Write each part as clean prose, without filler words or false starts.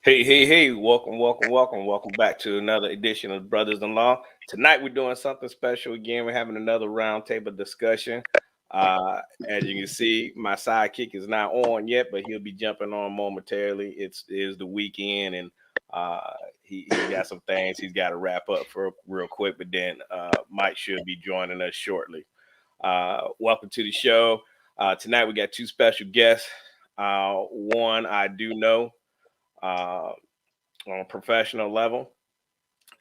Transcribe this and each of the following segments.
Hey, welcome back to another edition of Brothers-in-law. Tonight we're doing something special again. We're having another roundtable discussion. As you can see, my sidekick is not on yet, but he'll be jumping on momentarily. It is the weekend, and he's got some things he's got to wrap up for real quick. But then Mike should be joining us shortly. Welcome to the show. Tonight we got two special guests. One I do know. Uh, on a professional level.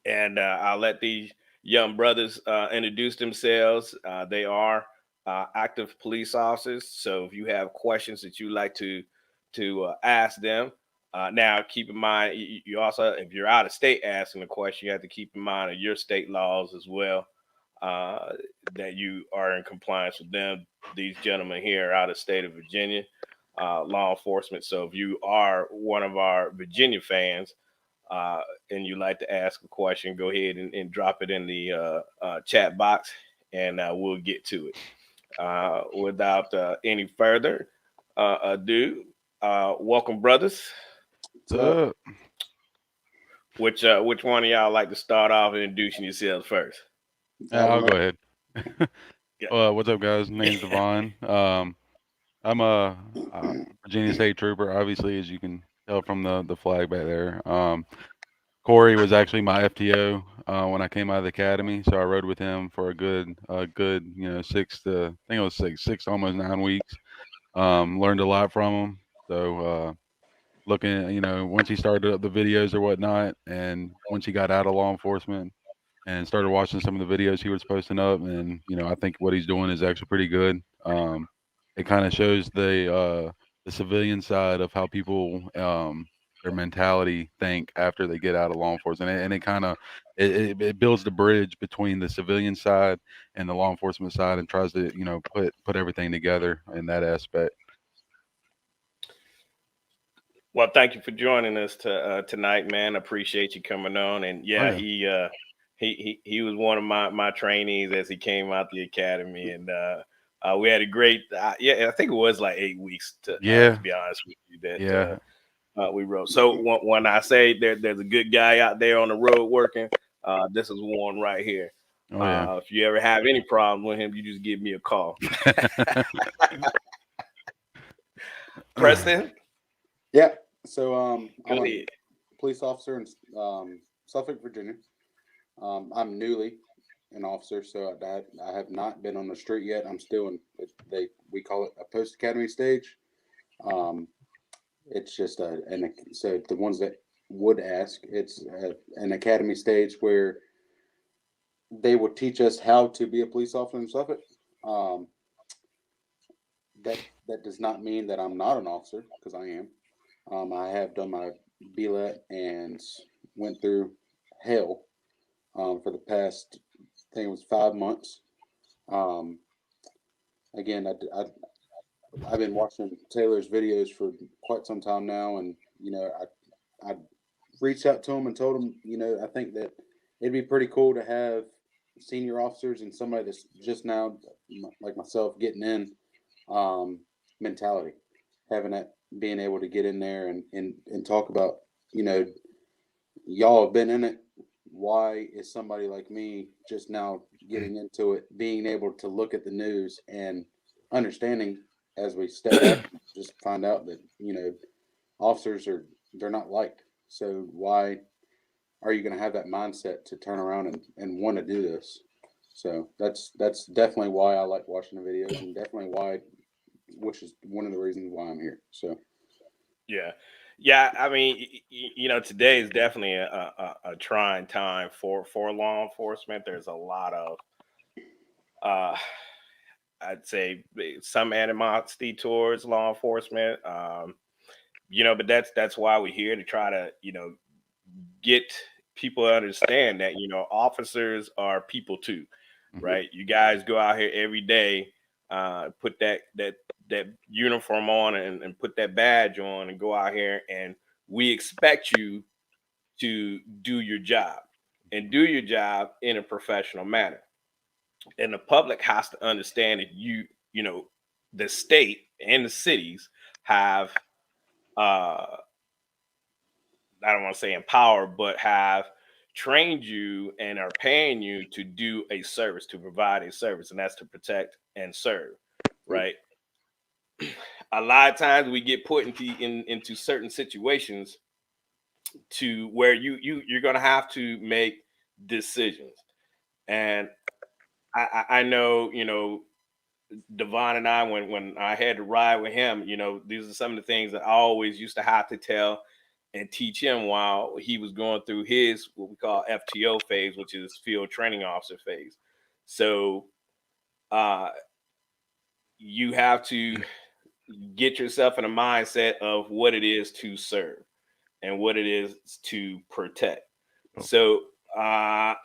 And I'll let these young brothers introduce themselves. They are active police officers. So if you have questions that you like to ask them, now keep in mind you also, if you're out of state asking a question, you have to keep in mind of your state laws as well. Uh, that you are in compliance with them. These gentlemen here are out of state of Virginia, law enforcement. So if you are one of our Virginia fans, uh, and you like to ask a question, go ahead and drop it in the chat box, and we'll get to it. Without any further ado, welcome, brothers. What's up? Which one of y'all like to start off introducing yourselves first? I'll go ahead. Yeah. What's up, guys? Name's Devon. I'm a Virginia State Trooper, obviously, as you can tell from the flag back there. Corey was actually my FTO when I came out of the academy, so I rode with him for a good, 6 to, I think it was six, almost 9 weeks. Learned a lot from him. So looking, once he started up the videos or whatnot, and once he got out of law enforcement, and started watching some of the videos he was posting up, and I think what he's doing is actually pretty good. It kind of shows the civilian side of how people their mentality think after they get out of law enforcement, and it kind of it builds the bridge between the civilian side and the law enforcement side, and tries to put everything together in that aspect. Well, thank you for joining us tonight, man. Appreciate you coming on. And Oh yeah, yeah, he was one of my trainees as he came out the academy, and we had a great yeah. I think it was like 8 weeks to yeah, be honest with you that yeah. we rode. So when I say there's a good guy out there on the road working, this is one right here. Oh yeah. If you ever have any problem with him, you just give me a call. Preston, Yeah. So go I'm a ahead. police officer in Suffolk, Virginia. I'm newly an officer, so I have not been on the street yet. I'm still in we call it a post academy stage. Um, it's just so the ones that would ask, it's an academy stage where they will teach us how to be a police officer in Suffolk. Um, that does not mean that I'm not an officer, because I am. I have done my BLET and went through hell for the past, I think it was 5 months. Um, again, I've been watching Taylor's videos for quite some time now, and I reached out to him and told him, I think that it'd be pretty cool to have senior officers and somebody that's just now, like myself, getting in, um, mentality, having that, being able to get in there and talk about, you know, y'all have been in it. Why is somebody like me just now getting into it, being able to look at the news and understanding as we step back, just find out that, officers they're not liked. So why are you going to have that mindset to turn around and want to do this? So that's definitely why I like watching the videos, and definitely why, which is one of the reasons why I'm here. So Yeah. Yeah, I mean, today is definitely a trying time for law enforcement. There's a lot of, uh, I'd say, some animosity towards law enforcement. But that's why we're here to try to, get people to understand that officers are people too, Mhm. right? You guys go out here every day, put that uniform on and put that badge on and go out here, and we expect you to do your job and do your job in a professional manner. And the public has to understand that the state and the cities have uh I don't want to say empower, but have trained you and are paying you to do a service, to provide a service, and that's to protect and serve, right? A lot of times we get put into certain situations to where you're going to have to make decisions, and I know, Devon and I, when I had to ride with him, these are some of the things that I always used to have to tell and teach him while he was going through his what we call FTO phase, which is field training officer phase. So uh, you have to get yourself in a mindset of what it is to serve and what it is to protect. Oh. So I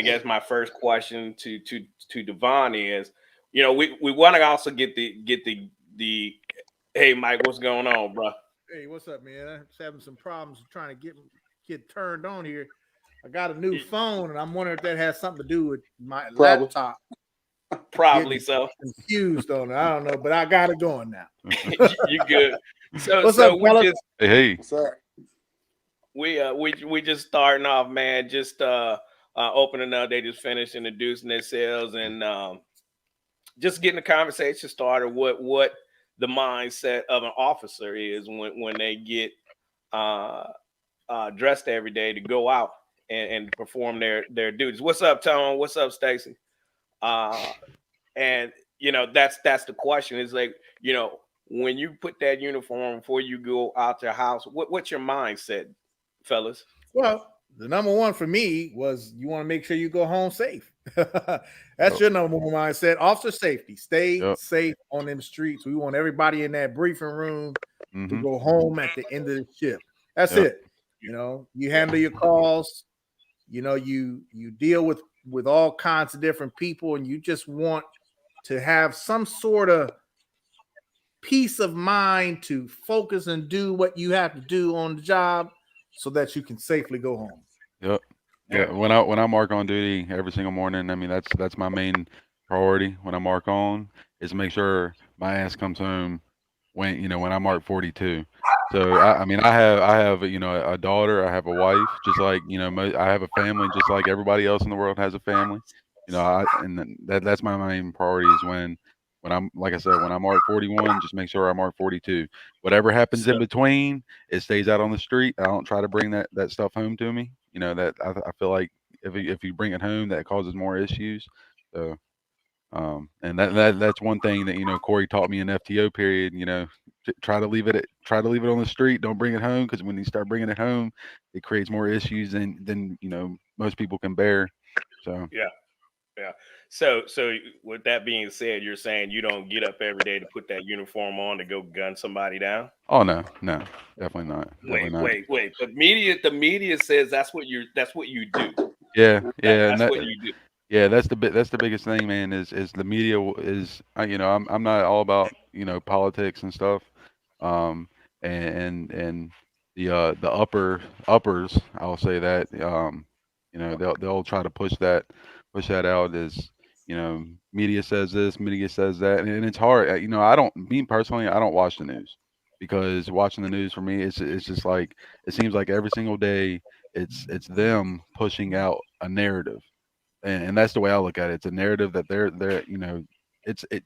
guess my first question to Devon is, we want to also get the hey Mike, what's going on, bro? Hey, what's up, man? I'm just having some problems trying to get turned on here. I got a new phone, and I'm wondering if that has something to do with my laptop. Probably so. Confused on it. I don't know, but I got it going now. You good? So what's up, we fellas? just Hey. What's up? we just starting off, man. Just opening up. They just finished introducing themselves and just getting the conversation started. What the mindset of an officer is when they get dressed every day to go out and perform their duties. What's up, Tone? What's up, Stacy? And that's the question. Is like, when you put that uniform before you go out your house, what's your mindset, fellas? Well, the number one for me was you want to make sure you go home safe. That's your number one mindset. Officer safety. Stay safe on them streets. We want everybody in that briefing room to go home at the end of the shift. That's it. You handle your calls. You deal with all kinds of different people, and you just want to have some sort of peace of mind to focus and do what you have to do on the job so that you can safely go home. Yep. Yeah. When I mark on duty every single morning, I mean that's my main priority when I mark on is to make sure my ass comes home when I mark 42. So I mean I have a daughter, I have a wife, just like I have a family, just like everybody else in the world has a family. And that's my main priority is when I'm like I said when I mark 41, just make sure I mark 42. Whatever happens in between, it stays out on the street. I don't try to bring that stuff home to me. That I feel like if you bring it home, that causes more issues. So. And that's one thing that Corey taught me in FTO period. Try to leave it on the street. Don't bring it home because when you start bringing it home, it creates more issues than most people can bear. So yeah. So with that being said, you're saying you don't get up every day to put that uniform on to go gun somebody down? Oh no, definitely not. Definitely not. Wait. The media says that's what you do. Yeah, That's what you do. Yeah, that's the biggest thing, man. Is the media is I'm not all about politics and stuff, um, and the uppers I'll say that they'll try to push that out as media says this, media says that, and it's hard. I don't me personally I don't watch the news because watching the news for me it's just like it seems like every single day it's them pushing out a narrative and that's the way I look at it. It's a narrative that they're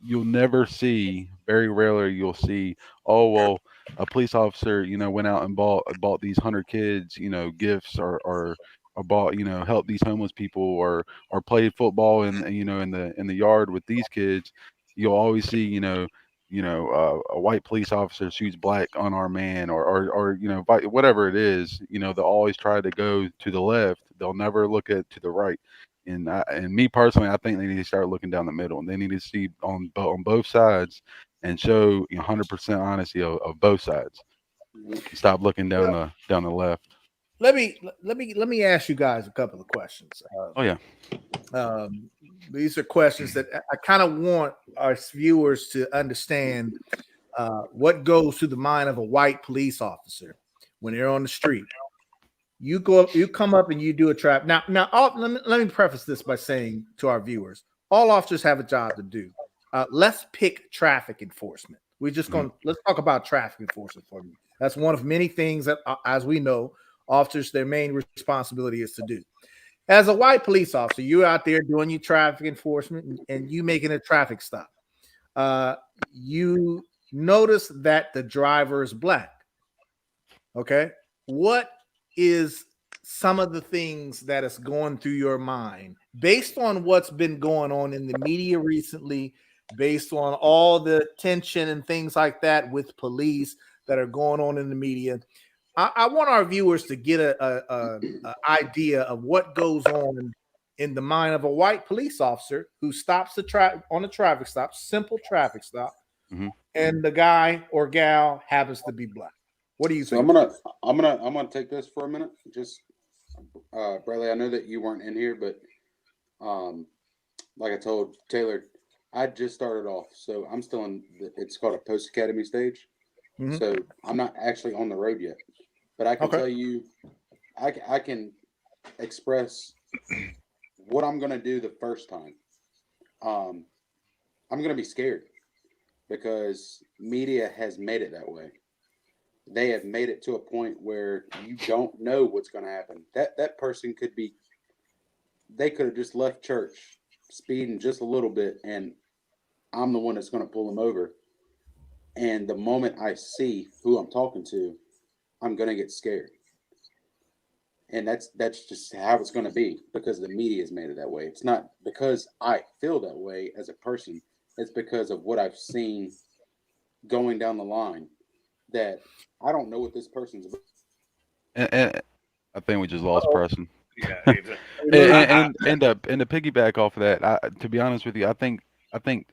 you'll never see, very rarely you'll see, oh well, a police officer went out and bought these 100 kids gifts or bought helped these homeless people or played football in the yard with these kids. You'll always see a white police officer shoots black unarmed man or whatever it is. They'll always try to go to the left. They'll never look at to the right. And me personally, I think they need to start looking down the middle, and they need to see on both sides and show 100% honesty of both sides. Stop looking down the left. Let me ask you guys a couple of questions. Oh yeah. These are questions that I kind of want our viewers to understand what goes through the mind of a white police officer when they're on the street. You come up and you do a trap. Now, let me preface this by saying to our viewers, all officers have a job to do. Let's pick traffic enforcement. Let's talk about traffic enforcement for you. That's one of many things that, as we know, officers, their main responsibility is to do. As a white police officer, you're out there doing your traffic enforcement and you making a traffic stop. You notice that the driver is black. Okay. What is some of the things that is going through your mind based on what's been going on in the media recently, based on all the tension and things like that with police that are going on in the media? I want our viewers to get a idea of what goes on in the mind of a white police officer who stops on a traffic stop, simple traffic stop, and the guy or gal happens to be black. What do you think? I'm gonna take this for a minute. Just Bradley, I know that you weren't in here, but like I told Taylor, I just started off, so I'm still in. It's called a post academy stage, so I'm not actually on the road yet. But I can tell you, I can express what I'm gonna do the first time. I'm gonna be scared because media has made it that way. They have made it to a point where you don't know what's going to happen. That person they could have just left church speeding just a little bit, and I'm the one that's going to pull them over. And the moment I see who I'm talking to, I'm going to get scared. And that's just how it's going to be because the media has made it that way. It's not because I feel that way as a person. It's because of what I've seen going down the line that I don't know what this person's about. And I think we just lost Preston. Yeah, And to piggyback off of that, to be honest with you, I think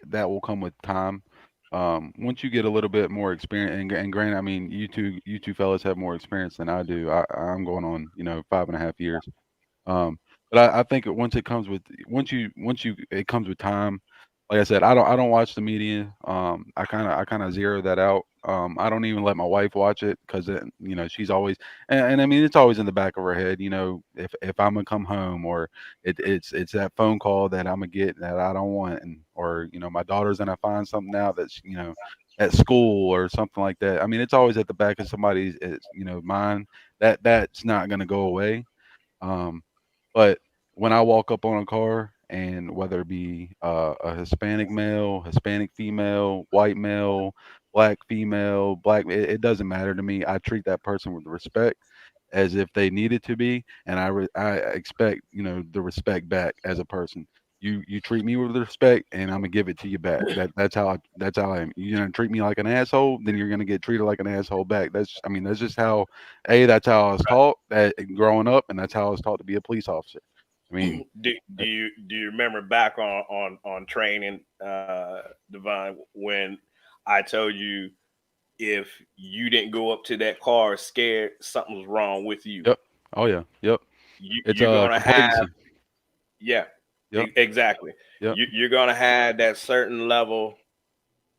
that will come with time. Once you get a little bit more experience, and granted, I mean, you two fellas have more experience than I do. I'm going on, 5.5 years. But I think once it comes with it comes with time. Like I said, I don't watch the media. I kind of zero that out. I don't even let my wife watch it because she's always and I mean it's always in the back of her head. If I'm gonna come home or it's that phone call that I'm gonna get that I don't want, and or my daughter's gonna find something out that's at school or something like that. I mean it's always at the back of somebody's mind. That's not gonna go away. But when I walk up on a car, and whether it be a Hispanic male, Hispanic female, white male, black female, it doesn't matter to me. I treat that person with respect as if they needed to be, and I expect the respect back as a person. You treat me with respect, and I'm gonna give it to you back. That's how I am. You're gonna treat me like an asshole, then you're gonna get treated like an asshole back. That's just how that's how I was taught that growing up, and that's how I was taught to be a police officer. I mean, do you remember back on training, Divine, when I told you if you didn't go up to that car scared, something's wrong with you? Yep. Oh yeah. Yep. You're gonna have, yeah, yep. Exactly. Yep. You're gonna have that certain level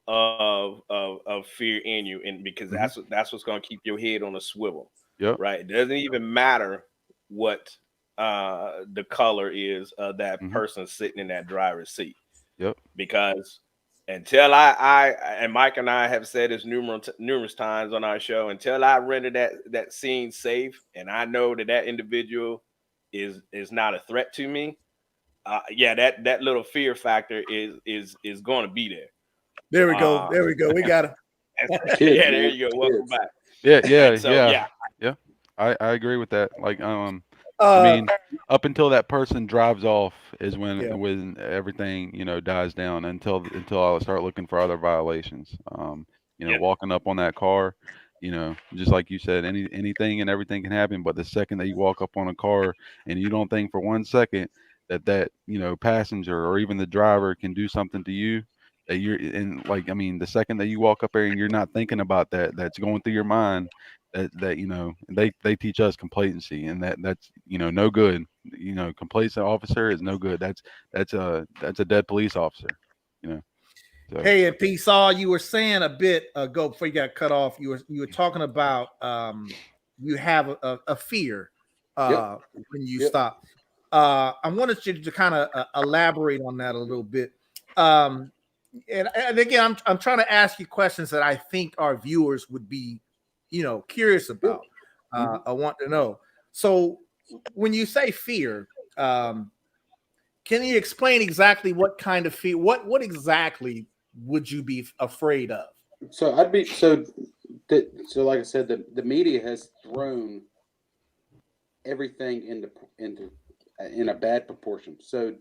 of fear in you, and because that's what's gonna keep your head on a swivel. Yep. Right. It doesn't even matter what the color is of that person sitting in that driver's seat. Yep. Because until I and Mike and I have said this numerous times on our show, until I render that scene safe and I know that individual is not a threat to me, that little fear factor is going to be there. There we go. There we go. We got it. Yeah, there you go. Welcome back. Yeah. I agree with that. Like, I mean, up until that person drives off is when everything dies down. Until I start looking for other violations. Walking up on that car, just like you said, anything and everything can happen. But the second that you walk up on a car and you don't think for 1 second that passenger or even the driver can do something to you, that you're in, like, I mean, the second that you walk up there and you're not thinking about that's going through your mind, that they teach us complacency, and that's no good. Complacent officer is no good. That's a dead police officer. So. Hey, and P. Saw, you were saying a bit ago before you got cut off. You were talking about you have a fear when you stop. I wanted you to kind of elaborate on that a little bit. And again, I'm trying to ask you questions that I think our viewers would be, curious about. I want to know. So, when you say fear, can you explain exactly what kind of fear? What exactly would you be afraid of? So like I said, the media has thrown everything into in a bad proportion. So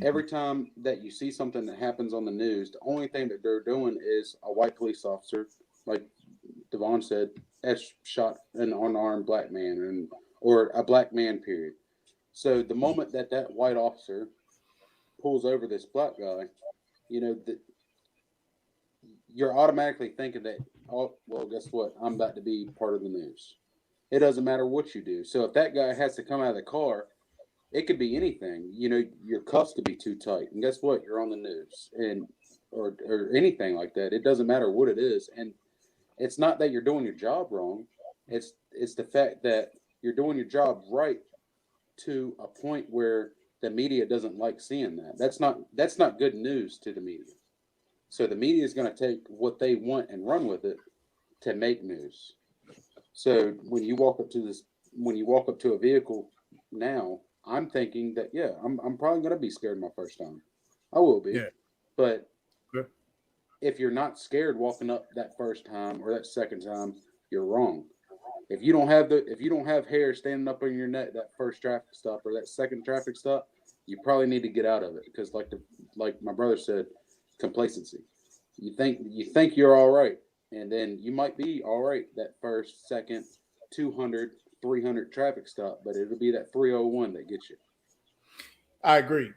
every time that you see something that happens on the news, the only thing that they're doing is a white police officer, like Devon said, has shot an unarmed black man, or a black man. Period. So the moment that white officer pulls over this black guy, you're automatically thinking that, oh, well, guess what? I'm about to be part of the news. It doesn't matter what you do. So if that guy has to come out of the car, it could be anything. Your cuffs could be too tight, and guess what? You're on the news, or anything like that. It doesn't matter what it is, and it's not that you're doing your job wrong. It's the fact that you're doing your job right to a point where the media doesn't like seeing that. That's not good news to the media. So the media is going to take what they want and run with it to make news. So when you walk up to a vehicle now, I'm thinking that, yeah, I'm probably going to be scared my first time. I will be. Yeah. But Yeah. if you're not scared walking up that first time or that second time, you're wrong. If you don't have hair standing up on your neck that first traffic stop or that second traffic stop, you probably need to get out of it, because like my brother said, complacency. You think you're all right, and then you might be all right that first, second, 200, 300 traffic stop, but it'll be that 301 that gets you. I agree.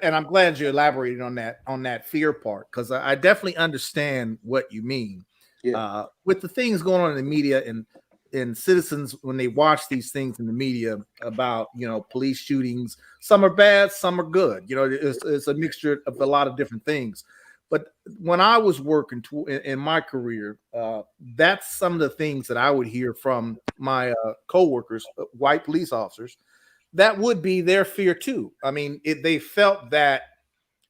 And I'm glad you elaborated on that fear part, because I definitely understand what you mean. Yeah. With the things going on in the media and citizens, when they watch these things in the media about police shootings, some are bad, some are good. It's a mixture of a lot of different things. But when I was working in my career, that's some of the things that I would hear from my coworkers, white police officers. That would be their fear too. I mean, they felt that,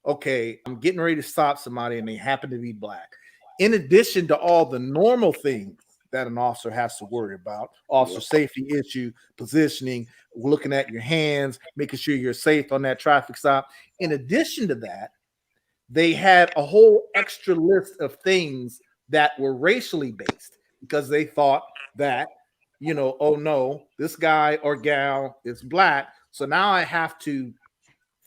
okay, I'm getting ready to stop somebody and they happen to be black. In addition to all the normal things that an officer has to worry about, officer safety issue, positioning, looking at your hands, making sure you're safe on that traffic stop. In addition to that, they had a whole extra list of things that were racially based, because they thought that, oh no, this guy or gal is black. So now I have to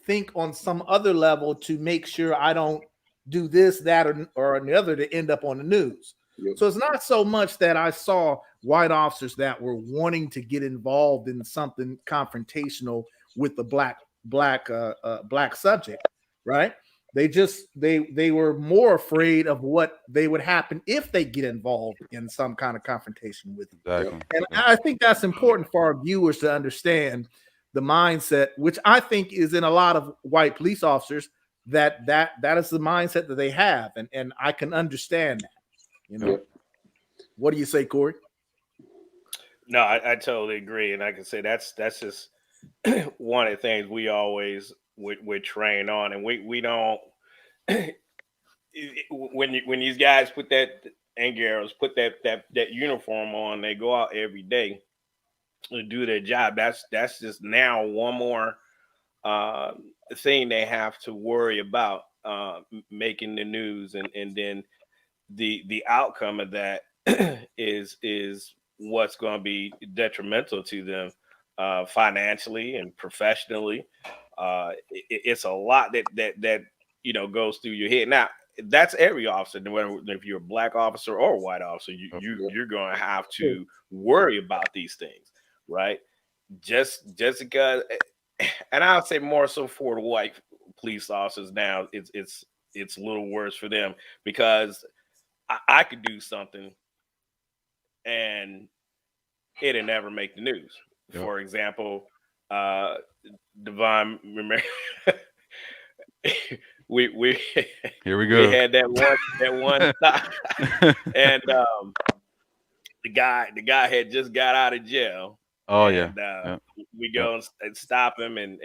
think on some other level to make sure I don't do this, that, or the other to end up on the news. Yep. So it's not so much that I saw white officers that were wanting to get involved in something confrontational with the black subject, right? They were more afraid of what they would happen if they get involved in some kind of confrontation with them. Exactly. And I think that's important for our viewers to understand the mindset, which I think is in a lot of white police officers, that is the mindset that they have, and I can understand that. What do you say, Corey? No, I totally agree, and like I can say that's just one of the things we always would train on, and we don't when these guys put that, and girls put that uniform on, they go out every day to do their job. That's just now one more thing they have to worry about, making the news, and then the outcome of that is what's going to be detrimental to them, financially and professionally. It's a lot that goes through your head. Now that's every officer, whether if you're a black officer or a white officer, you're going to have to worry about these things, right? Just because, and I'll say more so for the white police officers now, it's a little worse for them, because I could do something and it'll never make the news. Yep. For example, Devon, remember we Here we go. We had that one stop, and the guy had just got out of jail. Oh and, yeah. we go and stop him, and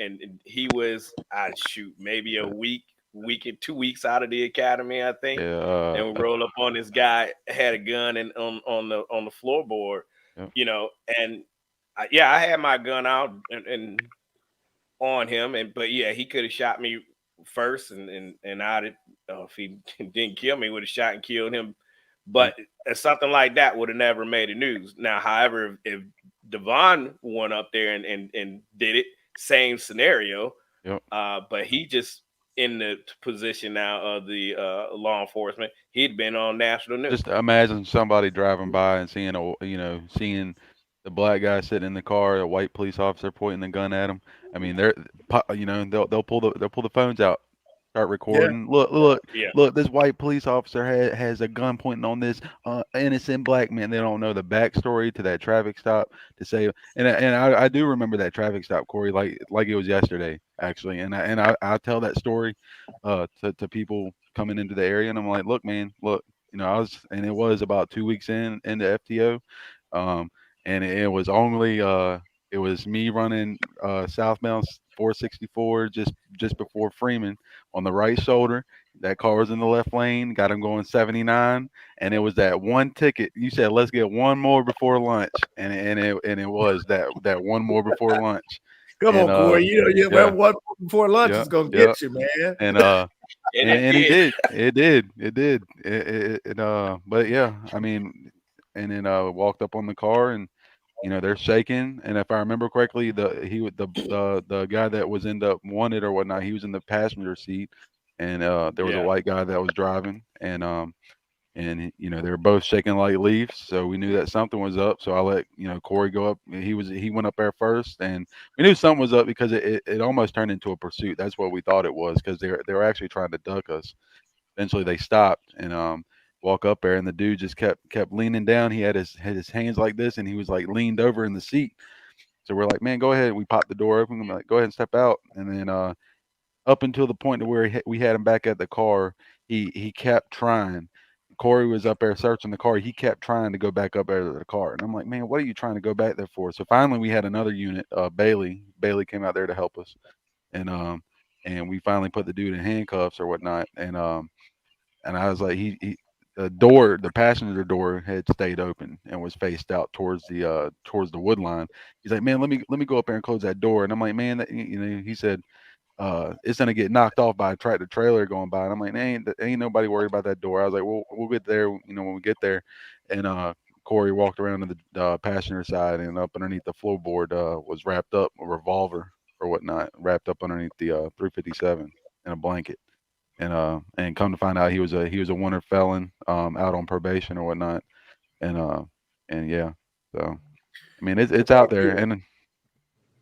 he was, maybe a week and 2 weeks out of the academy, I think. Yeah. And we roll up on this guy, had a gun and on the floorboard. you know, and I had my gun out and on him, but yeah, he could have shot me first, and I'd if he didn't kill me, would have shot and killed him. But something like that would have never made the news. Now, however, if Devon went up there and did it, same scenario. But he just in the position now of the law enforcement. He'd been on national news. Just imagine somebody driving by and seeing the black guy sitting in the car, a white police officer pointing the gun at him. I mean, they'll pull the phones out, start recording. Look, this white police officer has a gun pointing on this innocent black man. They don't know the backstory to that traffic stop to say. And I do remember that traffic stop, Corey, like it was yesterday actually. And I tell that story to people coming into the area, and I'm like, look, man, look. It was about 2 weeks into FTO, and it was only it was me running southbound 464 just before Freeman on the right shoulder. That car was in the left lane, got him going 79, and it was that one ticket. You said let's get one more before lunch, and it was that one more before lunch. Come on, Corey. Well, one before lunch is gonna get you, man. And he did. It did. But yeah, I mean, and then walked up on the car, and they're shaking. And if I remember correctly, the guy that was end up wanted or whatnot, he was in the passenger seat, and there was a white guy that was driving, and they were both shaking like leaves, so we knew that something was up. So I let Corey go up. He went up there first, and we knew something was up because it almost turned into a pursuit. That's what we thought it was, because they were actually trying to duck us. Eventually they stopped and walk up there, and the dude just kept leaning down. He had his hands like this, and he was like leaned over in the seat. So we're like, man, go ahead. We popped the door open. I'm like, go ahead and step out. And then up until the point to where we had him back at the car, he kept trying. Corey was up there searching the car. He kept trying to go back up there to the car, and I'm like, man, what are you trying to go back there for? So finally, we had another unit. Bailey came out there to help us, and we finally put the dude in handcuffs or whatnot. And I was like, the passenger door had stayed open and was faced out towards the wood line. He's like, man, let me go up there and close that door. And I'm like, man, he said, it's gonna get knocked off by a tractor trailer going by. And I'm like, ain't nobody worried about that door. I was like, we'll get there, when we get there. And Corey walked around to the passenger side, and up underneath the floorboard was wrapped up a revolver or whatnot, wrapped up underneath the 357 in a blanket. And come to find out, he was a wanted felon, out on probation or whatnot. And yeah, so I mean, it's out there. And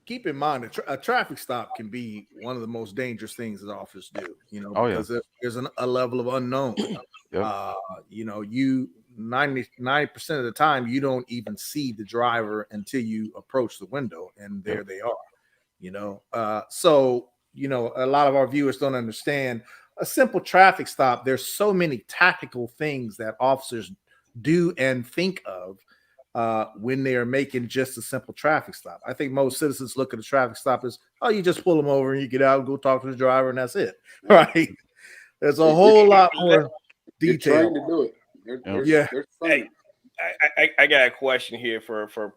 keep in mind a traffic stop can be one of the most dangerous things that officers do, because there's a level of unknown. You 90% of the time you don't even see the driver until you approach the window, and there they are. So a lot of our viewers don't understand a simple traffic stop. There's so many tactical things that officers do and think of when they are making just a simple traffic stop. I think most citizens look at a traffic stop as, oh, you just pull them over and you get out and go talk to the driver, and that's it, right? There's a whole lot more detail. Trying to do it. There's hey, I got a question here for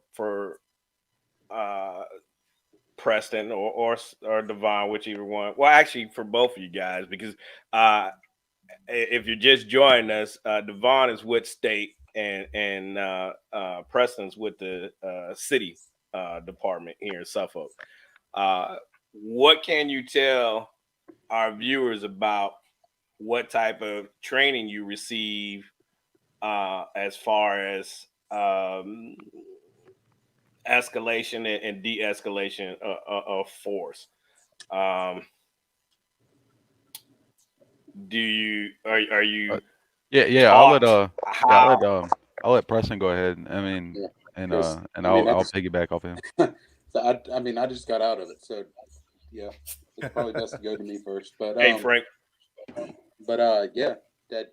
Preston or Devon, whichever one. Well, actually, for both of you guys, because if you're just joining us, Devon is with state, and Preston's with the city department here in Suffolk. What can you tell our viewers about what type of training you receive as far as escalation and de-escalation of force? Do you are you? I'll let Preston go ahead. I mean, I'll piggyback off him. So I just got out of it, so yeah, it's probably best to go to me first. But hey, Frank. But yeah, that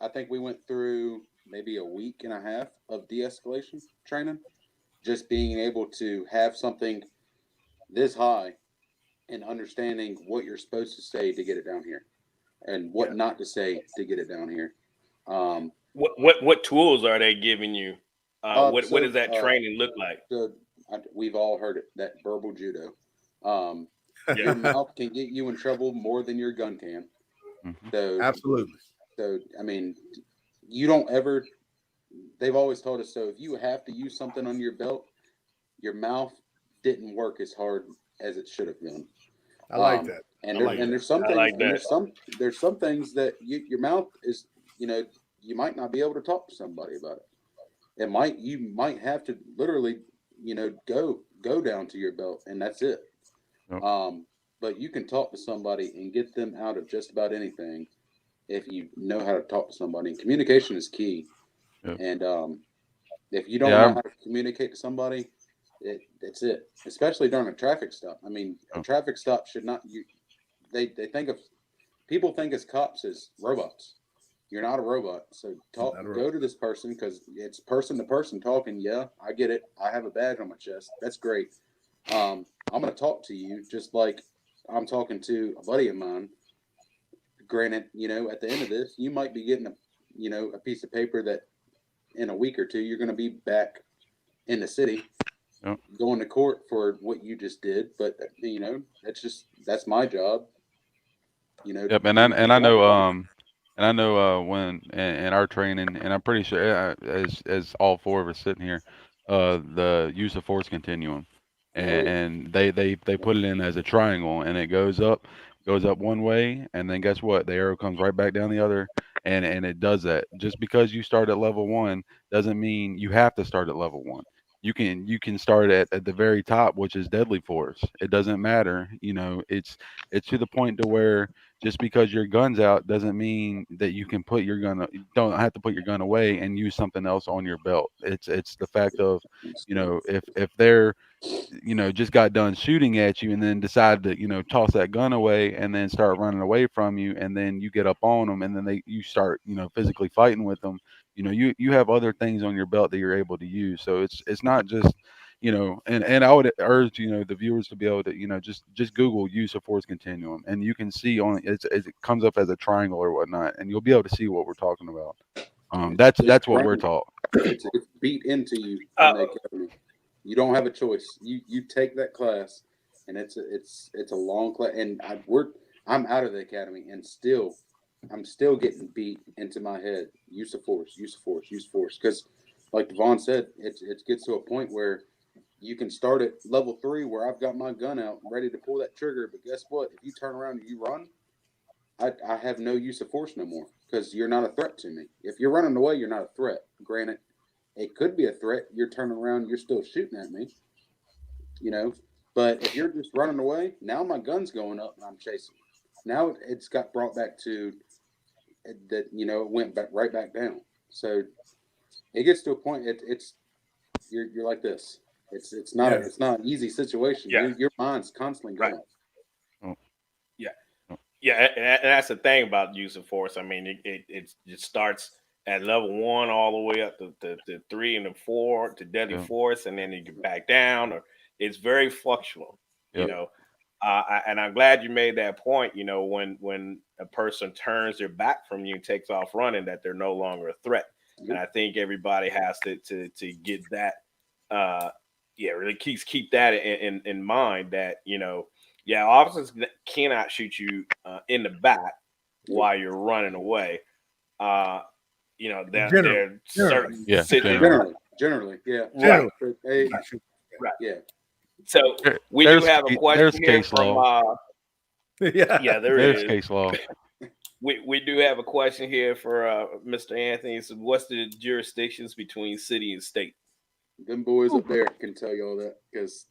I think we went through maybe a week and a half of de-escalation training, just being able to have something this high and understanding what you're supposed to say to get it down here, and what not to say to get it down here. What tools are they giving you What does that training look like? So we've all heard it, that verbal judo. Yeah. Your mouth can get you in trouble more than your gun can. Mhm. So, Absolutely. so I mean, you don't ever. They've always told us, so if you have to use something on your belt, your mouth didn't work as hard as it should have been. I like that. And I there, like and that. there's some I things, like and that. there's some things that your mouth is, you might not be able to talk to somebody about it. You might have to literally, go down to your belt, and that's it. Yep. But you can talk to somebody and get them out of just about anything if you know how to talk to somebody. And communication is key. Yep. And if you don't know how to communicate to somebody, that's it. Especially during a traffic stop. I mean, a traffic stop should not. They think of people think as cops as robots. You're not a robot. So go to this person because it's person to person talking. Yeah, I get it. I have a badge on my chest. That's great. I'm going to talk to you just like I'm talking to a buddy of mine. Granted, at the end of this, you might be getting a piece of paper that in a week or two you're going to be back in the city, going to court for what you just did. But that's my job. Yep, and I know when in our training, and I'm pretty sure as all four of us sitting here, the use of force continuum, and they put it in as a triangle, and it goes up one way, and then guess what? The arrow comes right back down the other, and it does that. Just because you start at level 1 doesn't mean you have to start at level 1. You can start at the very top, which is deadly force. It doesn't matter. It's to the point to where just because your gun's out doesn't mean that you can put your gun. You don't have to put your gun away and use something else on your belt. It's the fact of, if they're, just got done shooting at you and then decide to, toss that gun away and then start running away from you, and then you get up on them and then you start, physically fighting with them. You have other things on your belt that you're able to use. So it's not just, and I would urge, the viewers to be able to, just Google use of force continuum, and you can see it comes up as a triangle or whatnot, and you'll be able to see what we're talking about. That's what we're taught. It's beat into you in the academy. You don't have a choice. You take that class, and it's a long class. And I'm out of the academy, and I'm still getting beat into my head. Use of force, use of force, use of force. Because, like Devon said, it gets to a point where you can start at level 3 where I've got my gun out ready to pull that trigger. But guess what? If you turn around and you run, I have no use of force no more because you're not a threat to me. If you're running away, you're not a threat. Granted, it could be a threat. You're turning around, you're still shooting at me, But if you're just running away, now my gun's going up and I'm chasing. Now it's got brought back to that, it went back right back down. So it gets to a point. You're like this. It's not an easy situation. Yeah. Your mind's constantly going. Right. Yeah, and that's the thing about use of force. I mean, it just starts at level 1 all the way up to 3 and 4 to deadly force, and then you get back down. Or it's very fluctual, and I'm glad you made that point. When a person turns their back from you and takes off running, that they're no longer a threat. And I think everybody has to get that. Really keep that in mind. That officers cannot shoot you in the back while you're running away. They're certain Generally, yeah. Right. Right. Yeah. So we do have a question there's here case from law. there's case law. We do have a question here for Mr. Anthony. So what's the jurisdictions between city and state? Them boys up there can tell you all that because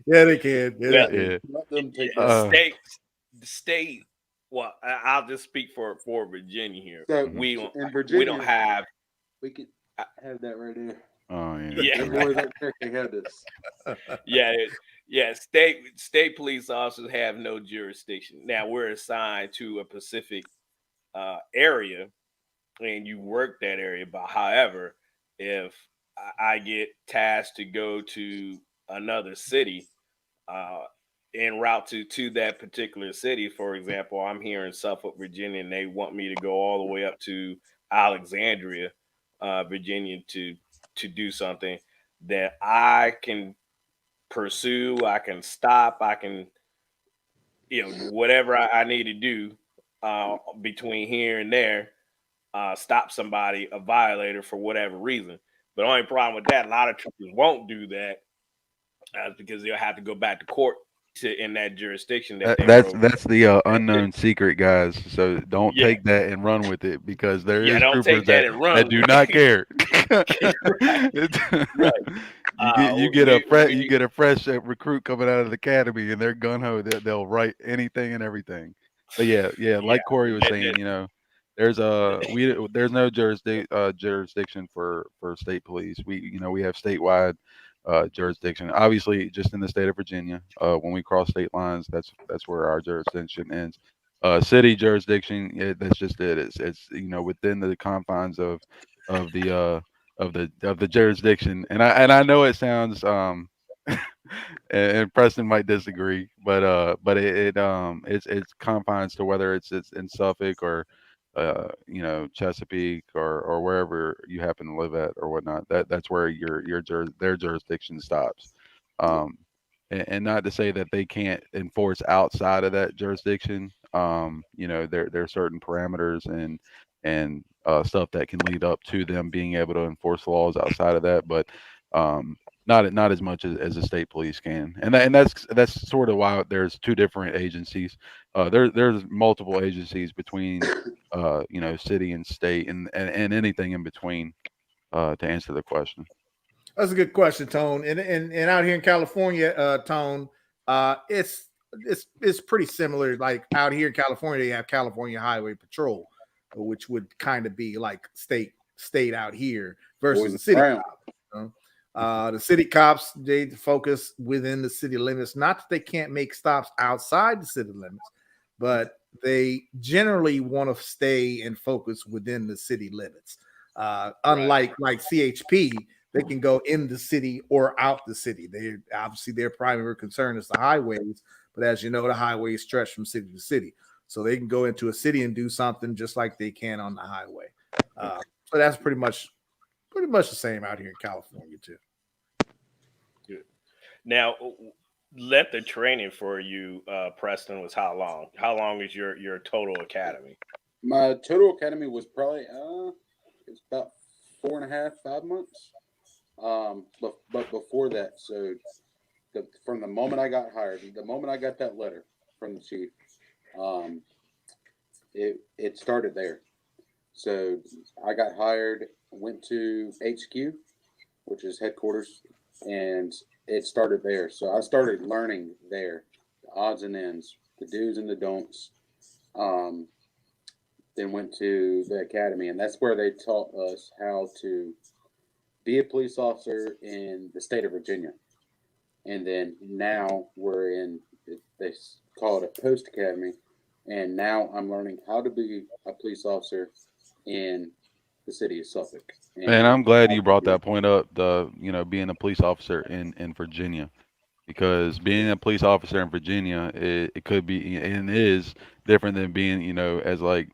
yeah, they can. Let them take the state. Well, I'll just speak for Virginia here. So we don't have. We could have that right there. Oh yeah. The boys up there can have this. State police officers have no jurisdiction. Now we're assigned to a specific area, and you work that area. But however, if I get tasked to go to another city, en route to that particular city, for example, I'm here in Suffolk, Virginia, and they want me to go all the way up to Alexandria. Virginia to do something that I can pursue, I can stop, I can, whatever I need to do between here and there, stop somebody, a violator for whatever reason. But the only problem with that, a lot of troopers won't do that because they'll have to go back to court in that jurisdiction that they were over. That's the unknown secret, guys. So don't Yeah, take that and run with it, because there yeah. is Don't troopers take that and run that do with not it. care. Right. You get We a fresh recruit coming out of the academy, and they're gun ho. They'll write anything and everything. But yeah, yeah. like Corey was saying, there's there's no jurisdiction for state police. We have statewide jurisdiction. Obviously, just in the state of Virginia, when we cross state lines, that's where our jurisdiction ends. City jurisdiction, that's just it. It's within the confines of the of the jurisdiction. And I know it sounds and Preston might disagree, but it's confines to whether it's in Suffolk or Chesapeake or wherever you happen to live at or whatnot. That's where their jurisdiction stops. And not to say that they can't enforce outside of that jurisdiction. There are certain parameters and stuff that can lead up to them being able to enforce laws outside of that, but not as much as the state police can. And that's sort of why there's two different agencies. There's multiple agencies between city and state and anything in between, to answer the question. That's a good question, Tone. And out here in California, Tone, it's pretty similar. Like out here in California, they have California Highway Patrol, which would kind of be like state out here versus the city cops. The city cops, they focus within the city limits. Not that they can't make stops outside the city limits, but they generally want to stay and focus within the city limits. Unlike like CHP, they can go in the city or out the city. They obviously their primary concern is the highways, but as you know, the highways stretch from city to city, so they can go into a city and do something just like they can on the highway. So that's pretty much the same out here in California too. Good. Now, let the training for you, Preston, was how long? How long is your total academy? My total academy was probably it's about 4.5, 5 months. But before that, so from the moment I got hired, the moment I got that letter from the chief, it started there. So I got hired, went to HQ, which is headquarters, and it started there. So I started learning there, the odds and ends, the do's and the don'ts. Then went to the academy, and that's where they taught us how to be a police officer in the state of Virginia. And then now we're in, they call it a post academy. And now I'm learning how to be a police officer in the city of Suffolk. And I'm glad you brought that point up, being a police officer in Virginia. Because being a police officer in Virginia, it could be and is different than being, as like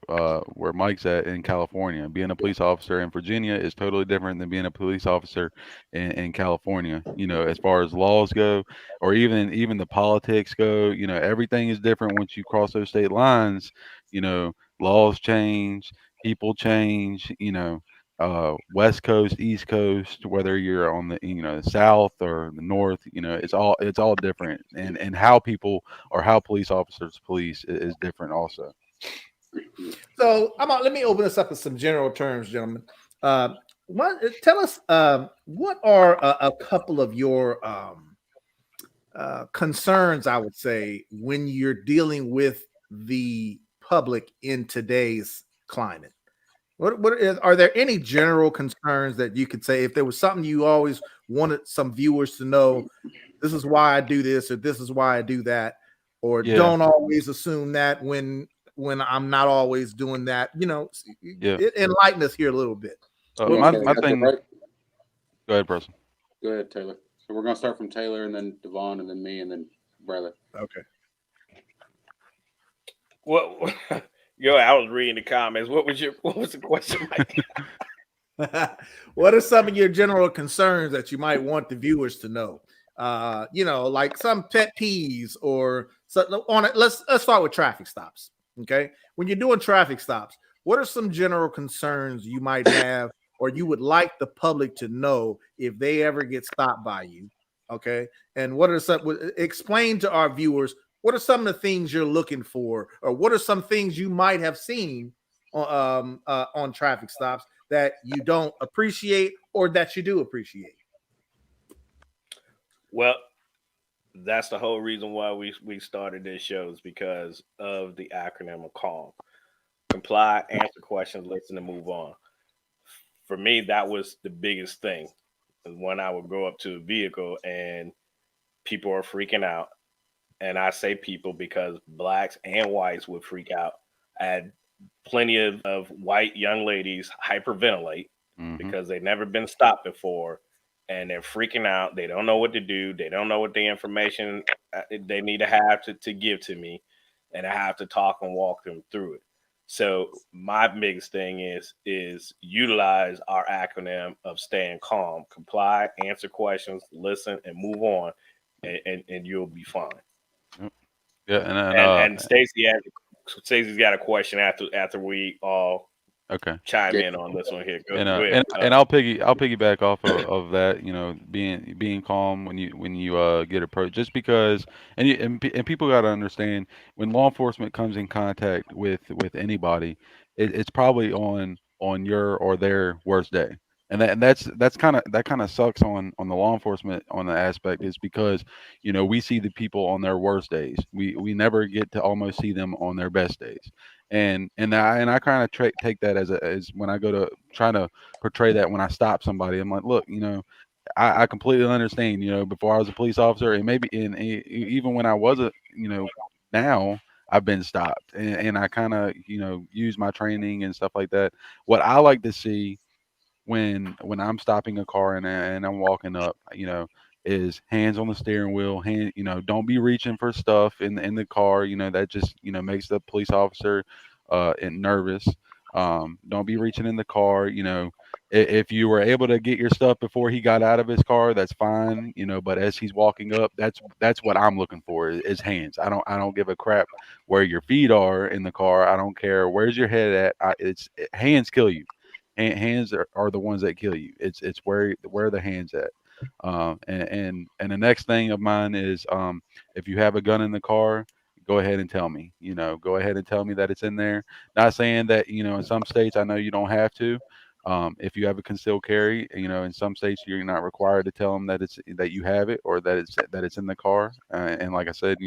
where Mike's at in California. Being a police officer in Virginia is totally different than being a police officer in California. As far as laws go, or even the politics go, everything is different once you cross those state lines. Laws change, people change. West Coast, East Coast, whether you're on the South or the North, it's all different, and how people or how police officers police is different also. So let me open this up in some general terms, gentlemen. Tell us what are a couple of your concerns, I would say, when you're dealing with the public in today's climate. Are there any general concerns that you could say, if there was something you always wanted some viewers to know, this is why I do this, or this is why I do that, or don't always assume that when I'm not always doing that, enlighten us here a little bit. My thing. Go ahead, Preston. Go ahead, Taylor. So we're going to start from Taylor, and then Devon, and then me, and then Bradley. Okay. Well, I was reading the comments. What was the question, Mike? What are some of your general concerns that you might want the viewers to know? Like some pet peeves or on it. Let's start with traffic stops. Okay, when you're doing traffic stops, what are some general concerns you might have, or you would like the public to know if they ever get stopped by you? Okay, and what are some? Explain to our viewers what are some of the things you're looking for, or what are some things you might have seen on traffic stops that you don't appreciate or that you do appreciate? Well, that's the whole reason why we started this show is because of the acronym of CALM: comply, answer questions, listen, and move on. For me, that was the biggest thing. When I would go up to a vehicle and people are freaking out, and I say people because blacks and whites would freak out. I had plenty of white young ladies hyperventilate Mm-hmm. because they've never been stopped before and they're freaking out. They don't know what to do. They don't know what the information they need to have to give to me. And I have to talk and walk them through it. So my biggest thing is utilize our acronym of staying calm, comply, answer questions, listen, and move on, and you'll be fine. Yep. Yeah, And Stacey's got a question after we all okay. chime Yeah. in on this one here. Go, And go ahead. and I'll piggyback off of that. You know, being calm when you get approached, just because and people got to understand when law enforcement comes in contact with anybody, it's probably on your or their worst day. And that's kind of sucks on the law enforcement on the aspect is because we see the people on their worst days. We never get to almost see them on their best days. And I kind of take that as when I go to try to portray that when I stop somebody, I'm like, look, I completely understand. Before I was a police officer, and maybe even when I was now I've been stopped, and I kind of use my training and stuff like that. What I like to see when I'm stopping a car and I'm walking up, is hands on the steering wheel. Don't be reaching for stuff in the car. That just makes the police officer and nervous. Don't be reaching in the car. If you were able to get your stuff before he got out of his car, that's fine. But as he's walking up, that's what I'm looking for is hands. I don't give a crap where your feet are in the car. I don't care where's your head at. Hands kill you. Hands are the ones that kill you. It's where the hands at. And the next thing of mine is if you have a gun in the car, go ahead and tell me. Go ahead and tell me that it's in there. Not saying that in some states I know you don't have to. If you have a concealed carry, in some states you're not required to tell them that you have it or that it's in the car. And like I said,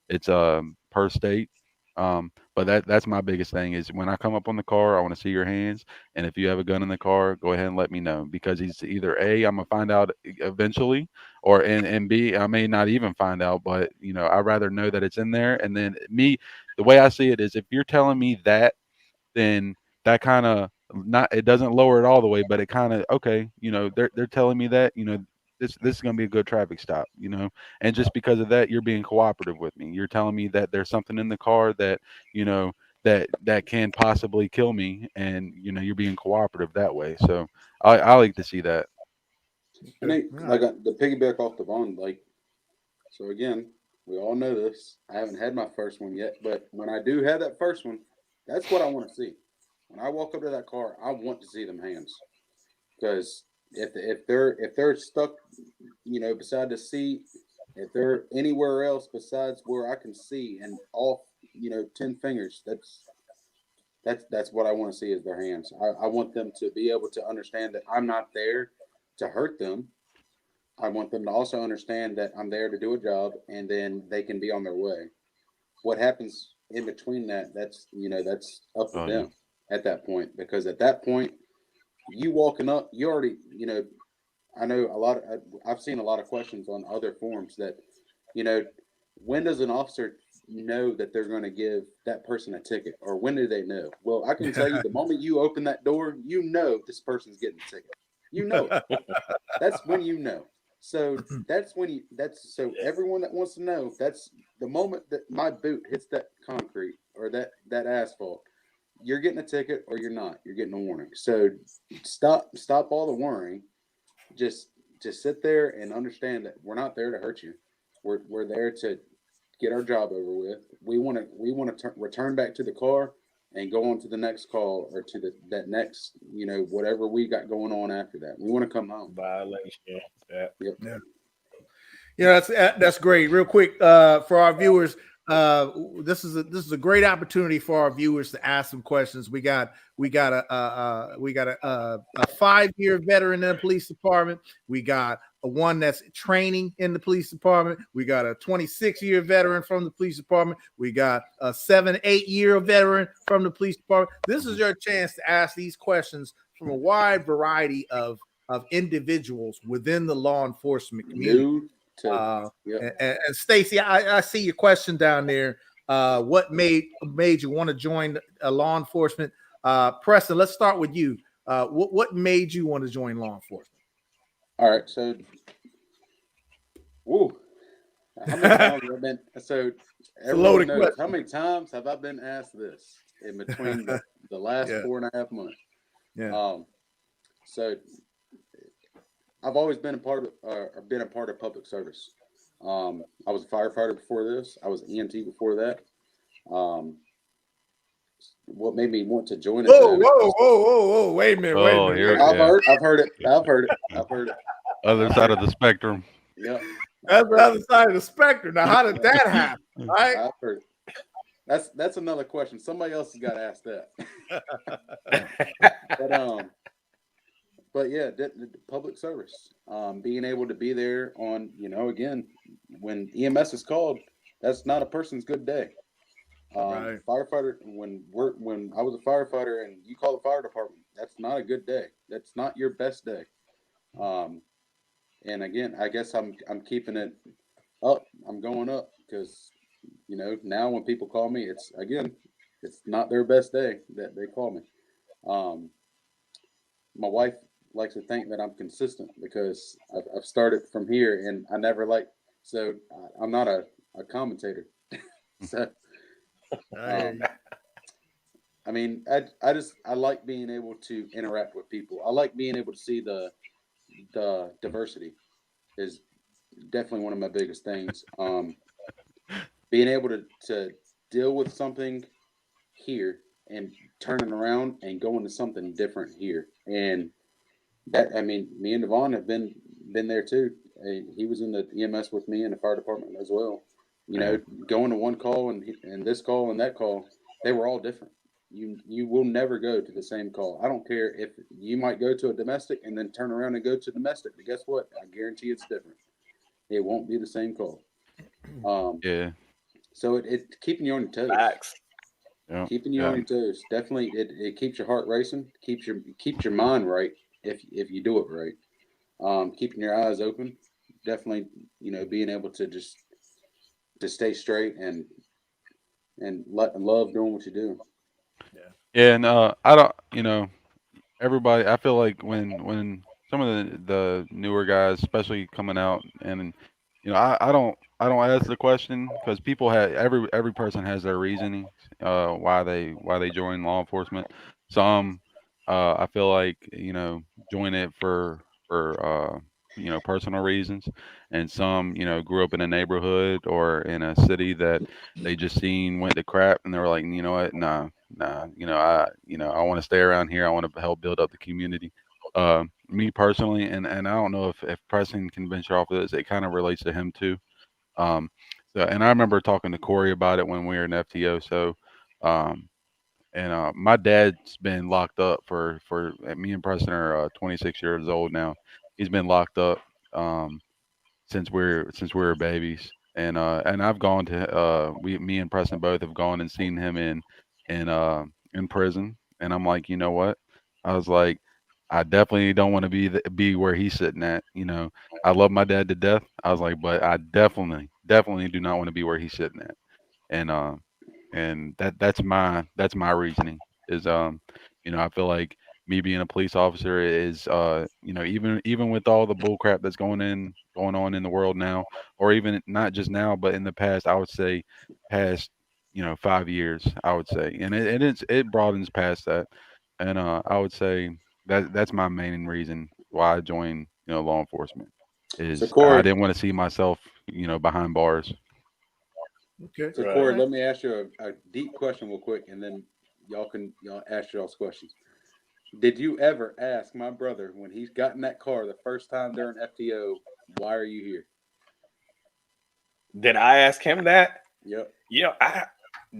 it's per state. But that's my biggest thing is when I come up on the car, I want to see your hands. And if you have a gun in the car, go ahead and let me know because he's either A, I'm gonna find out eventually, or and B, I may not even find out, but I'd rather know that it's in there. And then the way I see it is if you're telling me that, then that kind of not it doesn't lower it all the way, but it kind of okay, they're telling me that, this is going to be a good traffic stop, and just because of that, you're being cooperative with me. You're telling me that there's something in the car that that can possibly kill me, and you're being cooperative that way. So I like to see that. And Okay. they, All like right. the piggyback off the bond, like so again, we all know this. I haven't had my first one yet, but when I do have that first one, that's what I want to see. When I walk up to that car, I want to see them hands because if they're stuck, beside the seat, if they're anywhere else besides where I can see and off, 10 fingers, that's what I want to see is their hands. I want them to be able to understand that I'm not there to hurt them. I want them to also understand that I'm there to do a job and then they can be on their way. What happens in between that, that's up to Oh yeah. them at that point. Because at that point, you walking up, you already, I know I've seen a lot of questions on other forums that, you know, when does an officer know that they're going to give that person a ticket or when do they know? Well, I can tell you the moment you open that door, you know this person's getting a ticket. You know it. That's when you know. So that's so everyone that wants to know, that's the moment that my boot hits that concrete or that asphalt. you're getting a ticket or you're not. You're getting a warning. So stop all the worrying. Just sit there and understand that we're not there to hurt you. We're there to get our job over with. We want to return back to the car and go on to the next call or to that next, whatever we got going on after that. We want to come home. Violation. Yeah. Yep. Yeah. Yeah, that's great. Real quick, for our viewers, this is a great opportunity for our viewers to ask some questions. We got a 5-year veteran in the police department. We got a one that's training in the police department. We got a 26-year veteran from the police department. We got a 7-8-year veteran from the police department. This is your chance to ask these questions from a wide variety of individuals within the law enforcement community. And Stacy, I see your question down there. What made you want to join law enforcement? Preston, let's start with you. What made you want to join law enforcement? All right, so, how many times have I been? So, everyone knows how many times have I been asked this in between the last 4.5 months? Yeah. So, I've always been a part of public service. I was a firefighter before this. I was EMT before that. What made me want to join it? Whoa! Wait a minute! I've heard it. Other side of the spectrum. Yep. That's the other side of the spectrum. Now, how did that happen? Right? I've heard it. That's another question. Somebody else has got to ask that. But yeah, the public service, being able to be there on, again, when EMS is called, that's not a person's good day. Right. Firefighter, when I was a firefighter and you call the fire department, that's not a good day. That's not your best day. And again, I guess I'm keeping it up. I'm going up because, now when people call me, it's not their best day that they call me. My wife likes to think that I'm consistent because I've started from here and I never so I'm not a commentator. So, I mean, I like being able to interact with people. I like being able to see the diversity is definitely one of my biggest things. Being able to deal with something here and turning around and going to something different here. And that, I mean, me and Devon have been there too. He was in the EMS with me in the fire department as well. Going to one call and this call and that call, they were all different. You will never go to the same call. I don't care if you might go to a domestic and then turn around and go to domestic. But guess what? I guarantee it's different. It won't be the same call. So it keeping you on your toes. Facts. Yeah. Keeping you on your toes. Definitely, it keeps your heart racing. Keeps your mind right if you do it right. Keeping your eyes open. Definitely, being able to just to stay straight and love doing what you do. Yeah, and I don't, everybody. I feel like when some of the newer guys, especially coming out, and I don't ask the question because people have every person has their reasoning why they join law enforcement. Some I feel like join it for personal reasons, and some grew up in a neighborhood or in a city that they just went to crap, and they were like, you know what, nah, I want to stay around here. I want to help build up the community. Me personally, and I don't know if Preston can venture off of this. It kind of relates to him too. And I remember talking to Corey about it when we were in FTO. So, my dad's been locked up for me and Preston are 26 years old now. He's been locked up since we were babies, and I've gone to me and Preston both have gone and seen him in prison, and I'm like, you know what? I was like, I definitely don't want to be where he's sitting at. I love my dad to death. I was like, but I definitely do not want to be where he's sitting at, and that's my reasoning is I feel like me being a police officer is even with all the bull crap that's going on in the world now, or even not just now but in the past, I would say past 5 years, I would say, and it broadens past that, and I would say that's my main reason why I joined law enforcement So is I Corey, didn't want to see myself behind bars. Okay. so Right. Corey, let me ask you a deep question real quick, and then y'all ask y'all's questions. Did you ever ask my brother when he's got in that car the first time during FTO, why are you here? Did I ask him that? Yep. I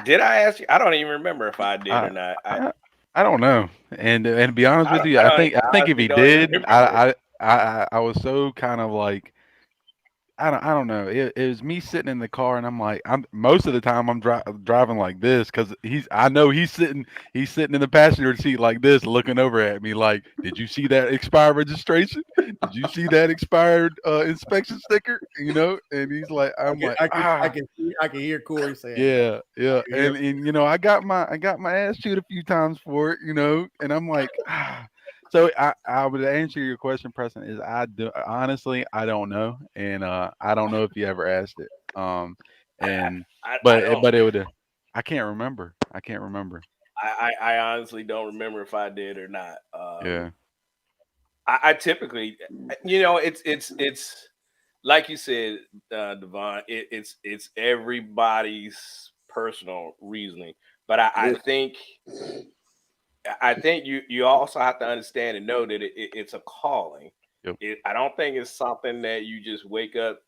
did. I ask you. I don't even remember if I did I or not. I don't know, and to be honest with you, I don't. I I think if honestly he don't even did, remember. I was so kind of like I don't know. It was me sitting in the car, and I'm like, I'm most of the time I'm driving like this because I know he's sitting in the passenger seat like this, looking over at me like, did you see that expired registration? Did you see that expired inspection sticker? And he's like, I'm like, ah. I can hear Corey saying that. Yeah, yeah, I can hear- and I got my ass chewed a few times for it, and I'm like, ah. So I would answer your question, Preston. Is I do honestly I don't know, and I don't know if you ever asked it. And I don't. but it would I can't remember. I can't remember. I honestly don't remember if I did or not. Yeah. I typically, it's like you said, Devon. It's everybody's personal reasoning, but I think you also have to understand and know that it's a calling. Yep. I don't think it's something that you just wake up,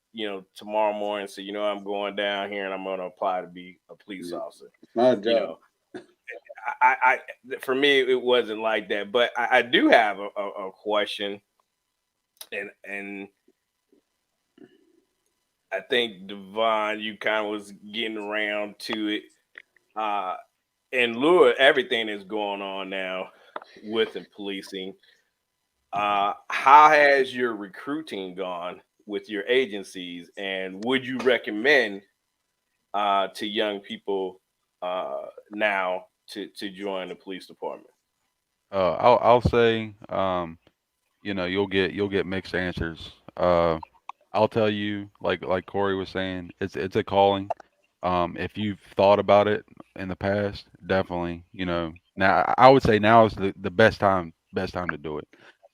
tomorrow morning and say, I'm going down here and I'm going to apply to be a police officer. It's not a You job. know, for me, it wasn't like that. But I do have a question, and I think Devon, you kind of was getting around to it. In lieu of everything that's going on now with the policing, how has your recruiting gone with your agencies, and would you recommend to young people now to join the police department? I'll say you'll get mixed answers. I'll tell you, like Corey was saying, it's a calling. If you've thought about it in the past, definitely, now I would say now is the best time to do it.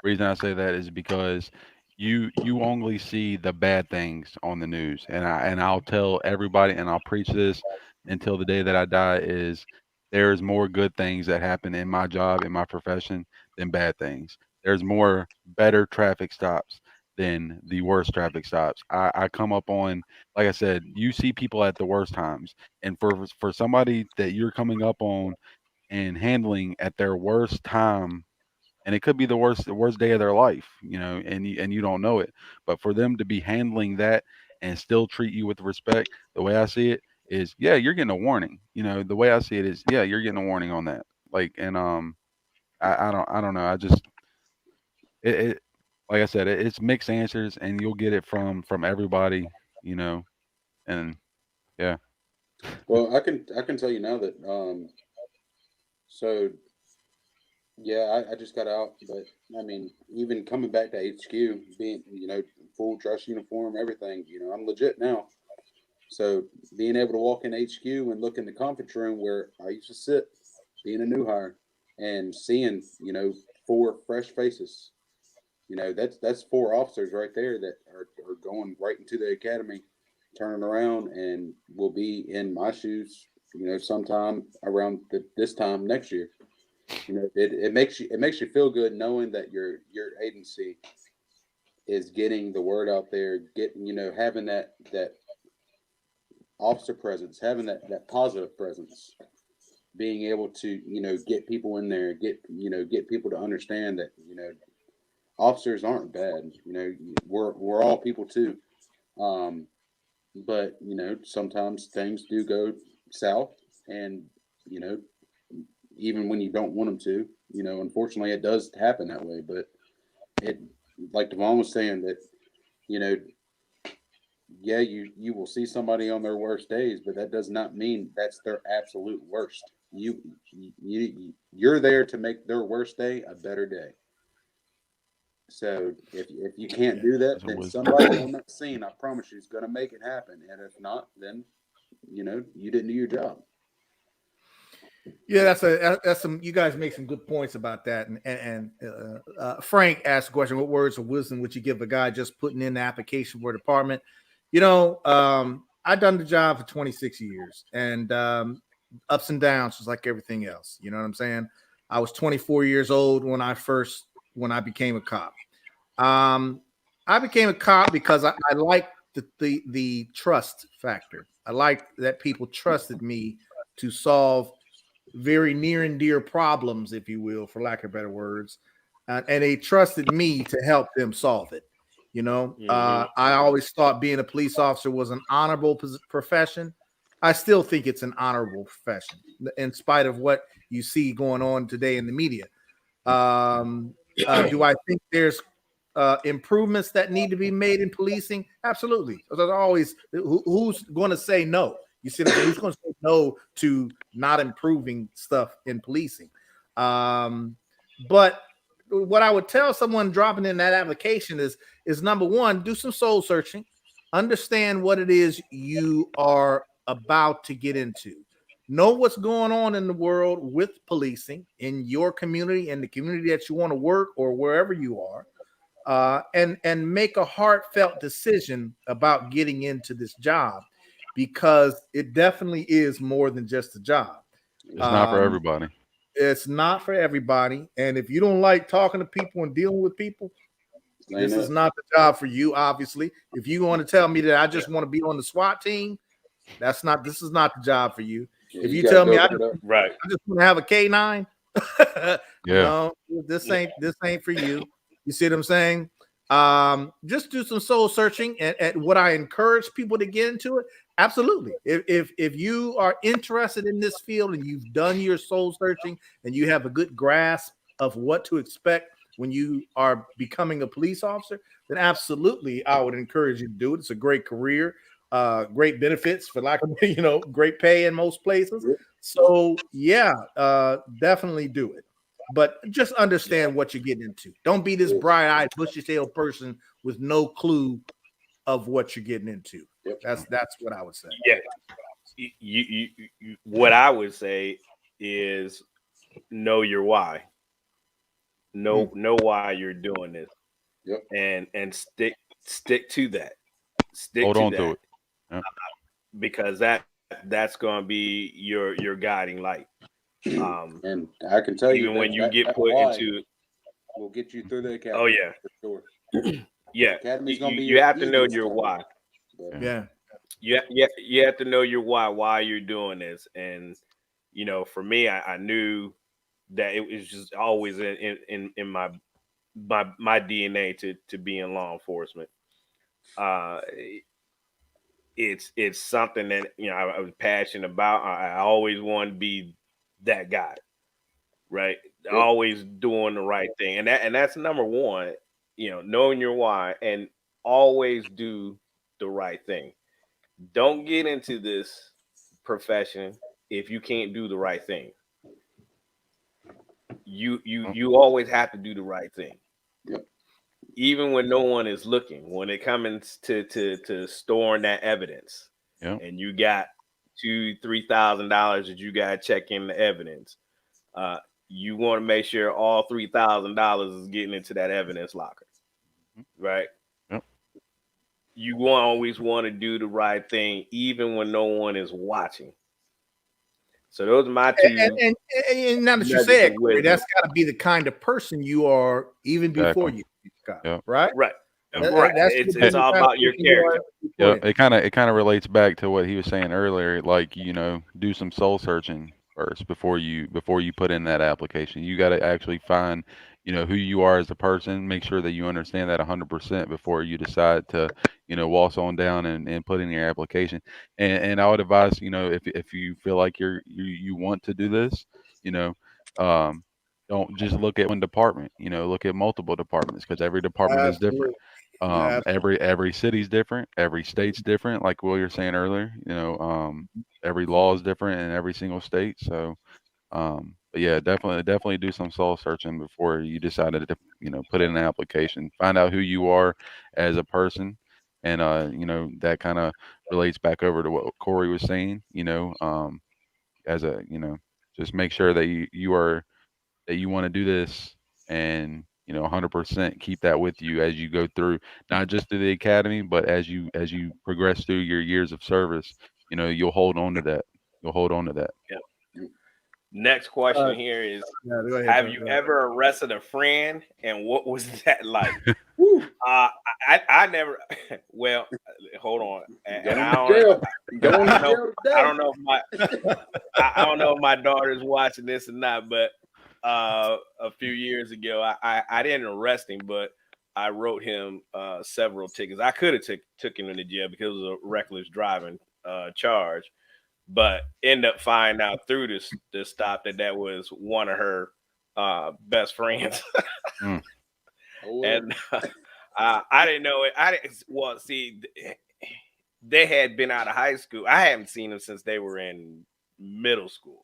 Reason I say that is because you only see the bad things on the news, and I'll tell everybody, and I'll preach this until the day that I die is there's more good things that happen in my job, in my profession, than bad things. There's more better traffic stops than the worst traffic stops. I come up on, like I said, you see people at the worst times, and for somebody that you're coming up on and handling at their worst time, and it could be the worst day of their life, and you don't know it, but for them to be handling that and still treat you with respect, the way I see it is, yeah, you're getting a warning. The way I see it is, yeah, you're getting a warning on that. Like, and I don't know. I just it like I said, it's mixed answers, and you'll get it from everybody, and yeah. Well, I can tell you now that so yeah, I just got out, but I mean, even coming back to HQ, being full dress uniform, everything, I'm legit now. So being able to walk in HQ and look in the conference room where I used to sit, being a new hire, and seeing four fresh faces, that's four officers right there that are going right into the academy, turning around, and will be in my shoes, sometime around this time next year. It makes you feel good knowing that your agency is getting the word out there, getting having that officer presence, having that positive presence, being able to get people in there, get people to understand that officers aren't bad. We're all people too. Um, but sometimes things do go south, and you know even when you don't want them to, unfortunately it does happen that way. But it, like Devon was saying, that you know yeah, you will see somebody on their worst days, but that does not mean that's their absolute worst. You're there to make their worst day a better day. So if you can't do that, That's a then wisdom. somebody on that scene, I promise you, is going to make it happen. And if not, then you didn't do your job. Yeah, that's some. You guys make some good points about that. And Frank asked a question: what words of wisdom would you give a guy just putting in the application for a department? I've done the job for 26 years, and ups and downs, just like everything else. You know what I'm saying? I was 24 years old when I became a cop. Um, I became a cop because I like the trust factor. I like that people trusted me to solve very near and dear problems, if you will, for lack of better words, and they trusted me to help them solve it. I always thought being a police officer was an honorable profession. I still think it's an honorable profession, in spite of what you see going on today in the media. Do I think there's improvements that need to be made in policing? Absolutely. There's always who's going to say no. You see, who's going to say no to not improving stuff in policing? But what I would tell someone dropping in that application is number one, do some soul searching, understand what it is you are about to get into. Know what's going on in the world with policing in your community and the community that you want to work or wherever you are, and make a heartfelt decision about getting into this job, because it definitely is more than just a job. It's not for everybody. It's not for everybody, and if you don't like talking to people and dealing with people, this is not the job for you. Obviously, if you want to tell me that I just want to be on the SWAT team, this is not the job for you. Yeah, if you tell me I just want to have a K9, no, this ain't for you. You see what I'm saying? Just do some soul searching, and what I encourage people to get into it. Absolutely. If you are interested in this field and you've done your soul searching and you have a good grasp of what to expect when you are becoming a police officer, then absolutely I would encourage you to do it. It's a great career, great benefits, for lack of great pay in most places. So yeah, definitely do it. But just understand what you're getting into. Don't be this bright-eyed, bushy-tailed person with no clue of what you're getting into. That's what I would say. Yeah. You what I would say is know your why. Know why you're doing this. And stick to that. Hold on to it. Because that's going to be your guiding light. And I can tell you, even when you get put into, we'll get you through the academy. Oh yeah, for sure. Yeah. Academy's gonna be you have to know your why. Yeah. You have to know your why you're doing this. And for me, I knew that it was just always in my DNA to be in law enforcement. It's something that I was passionate about. I always wanted to be that guy, right? Always doing the right thing, and that's number one. Knowing your why, and always do the right thing. Don't get into this profession if you can't do the right thing. You always have to do the right thing. Even when no one is looking, when it comes to storing that evidence, and you got $2,000-3,000 that you got to check in the evidence, you want to make sure all $3,000 is getting into that evidence locker, right? You always want to do the right thing, even when no one is watching. So those are my two. And now that you say it, Corey, that's got to be the kind of person you are, even before you got, right? Right. It's all about your character. It kind of relates back to what he was saying earlier. Like, do some soul searching first before you put in that application. You got to actually find, who you are as a person. Make sure that you understand that 100% before you decide to, waltz on down and put in your application. And I would advise, if you feel like you want to do this, don't just look at one department. Look at multiple departments, because every department is different. Every city's different, every state's different, like Will you're saying earlier. Every law is different in every single state. So but yeah, definitely do some soul searching before you decide to put in an application. Find out who you are as a person. And that kind of relates back over to what Corey was saying, as a Just make sure that you want to do this, and 100% keep that with you as you go through, not just through the academy, but as you progress through your years of service. You'll hold on to that. You'll hold on to that. Yep. Next question here is: Yeah, go ahead, have you ever arrested a friend, and what was that like? I never. Well, hold on, and I don't know if my I don't know if my daughter's watching this or not, but a few years ago, I didn't arrest him, but I wrote him several tickets. I could have took him into jail because it was a reckless driving charge, but end up finding out through this stop that was one of her best friends. And I didn't know it. Well, see, they had been out of high school. I haven't seen them since they were in middle school.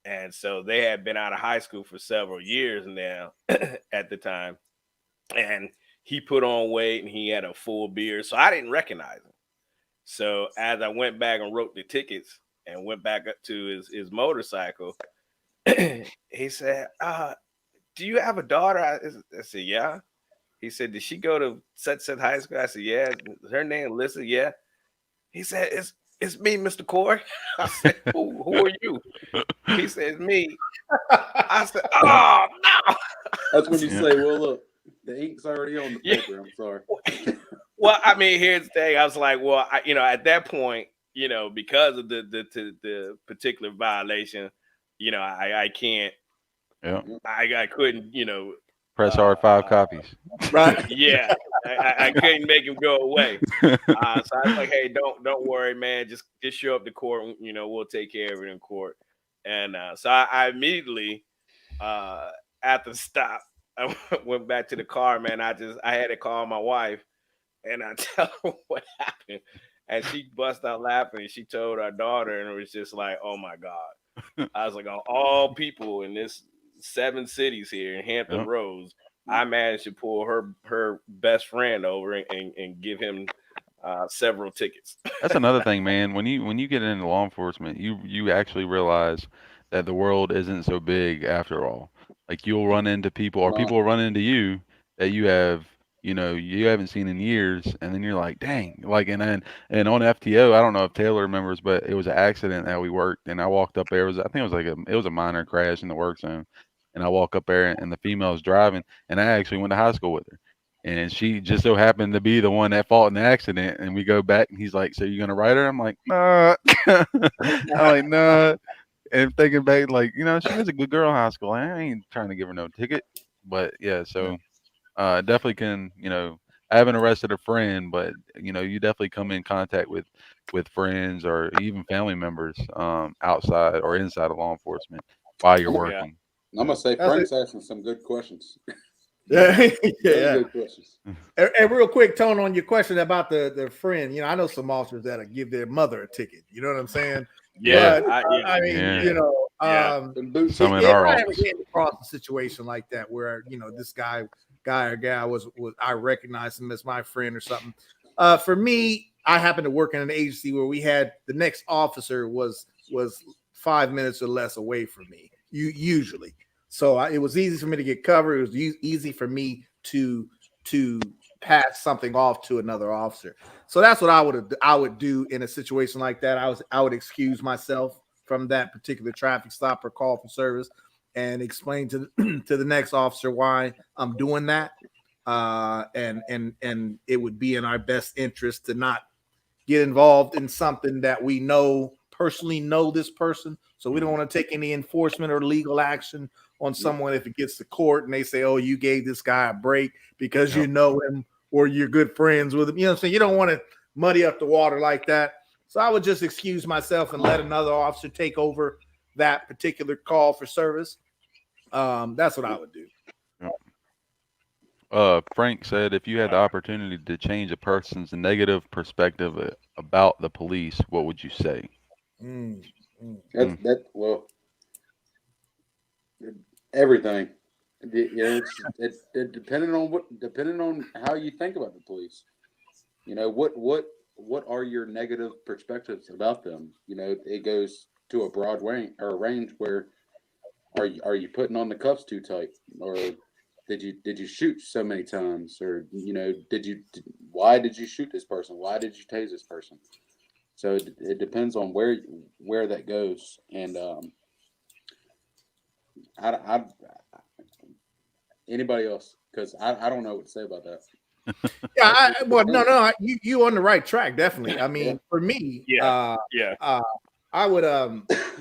And so they had been out of high school for several years now at the time. And he put on weight and he had a full beard. So I didn't recognize him. So as I went back and wrote the tickets and went back up to his motorcycle, he said, do you have a daughter? I said, yeah. He said, did she go to such high school? I said, yeah. Is her name Alyssa? Yeah. He said, it's me, Mr. Corey. I said, who are you? He said, it's me. I said, oh, no. That's when you say, well, look, the ink's already on the paper. I'm sorry. Well, I mean, here's the thing. I was like, well, at that point, because of the particular violation, I can't. Yeah. I couldn't, press hard 5 copies. Right. Yeah. I couldn't make him go away. So I was like, hey, don't worry, man. Just show up to court. We'll take care of it in court. And so I immediately, after the stop, I went back to the car, man. I had to call my wife and I tell her what happened. And she bust out laughing and she told our daughter, and it was just like, oh my God. I was like, on all people in this 7 cities here in Hampton Roads, I managed to pull her best friend over and give him several tickets. That's another thing, man. When you get into law enforcement, you actually realize that the world isn't so big after all. Like you'll run into people, or people will run into you that you haven't seen in years, and then you're like, dang. Like and on FTO, I don't know if Taylor remembers, but it was an accident that we worked, and I walked up there. I think it was a minor crash in the work zone, and I walk up there, and the female's driving, and I actually went to high school with her. And she just so happened to be the one that fought in the accident. And we go back, and he's like, "So you gonna write her?" I'm like, "Nah." I'm like, "Nah." And thinking back, like, she was a good girl in high school. I ain't trying to give her no ticket. But yeah, so definitely can, I haven't arrested a friend, but you definitely come in contact with friends or even family members outside or inside of law enforcement while you're working. I'm gonna say Frank's asking some good questions. Yeah. Good questions. And real quick, Tone, on your question about the friend, I know some officers that'll give their mother a ticket. You know what I'm saying? Yeah. But, I mean, some in our I office. came across a situation like that where this guy or gal was I recognized him as my friend or something. For me, I happened to work in an agency where we had the next officer was 5 minutes or less away from me, usually. So it was easy for me to get covered. It was easy for me to pass something off to another officer. So that's what I would do in a situation like that. I would excuse myself from that particular traffic stop or call for service and explain to the next officer why I'm doing that. And it would be in our best interest to not get involved in something that we personally know this person. So we don't want to take any enforcement or legal action on someone if it gets to court and they say, oh, you gave this guy a break because you know him or you're good friends with him. So you don't want to muddy up the water like that. So I would just excuse myself and let another officer take over that particular call for service. That's what I would do. Frank said, if you had the opportunity to change a person's negative perspective about the police, what would you say? Everything. It's depending on how you think about the police. What are your negative perspectives about them? It goes to a broad range or a range where are you putting on the cuffs too tight, or did you shoot so many times, or why did you shoot this person? Why did you tase this person? So it depends on where that goes, and I anybody else, because I don't know what to say about that. Yeah, no, you on the right track, definitely. I mean, Yeah. for me, Yeah. I would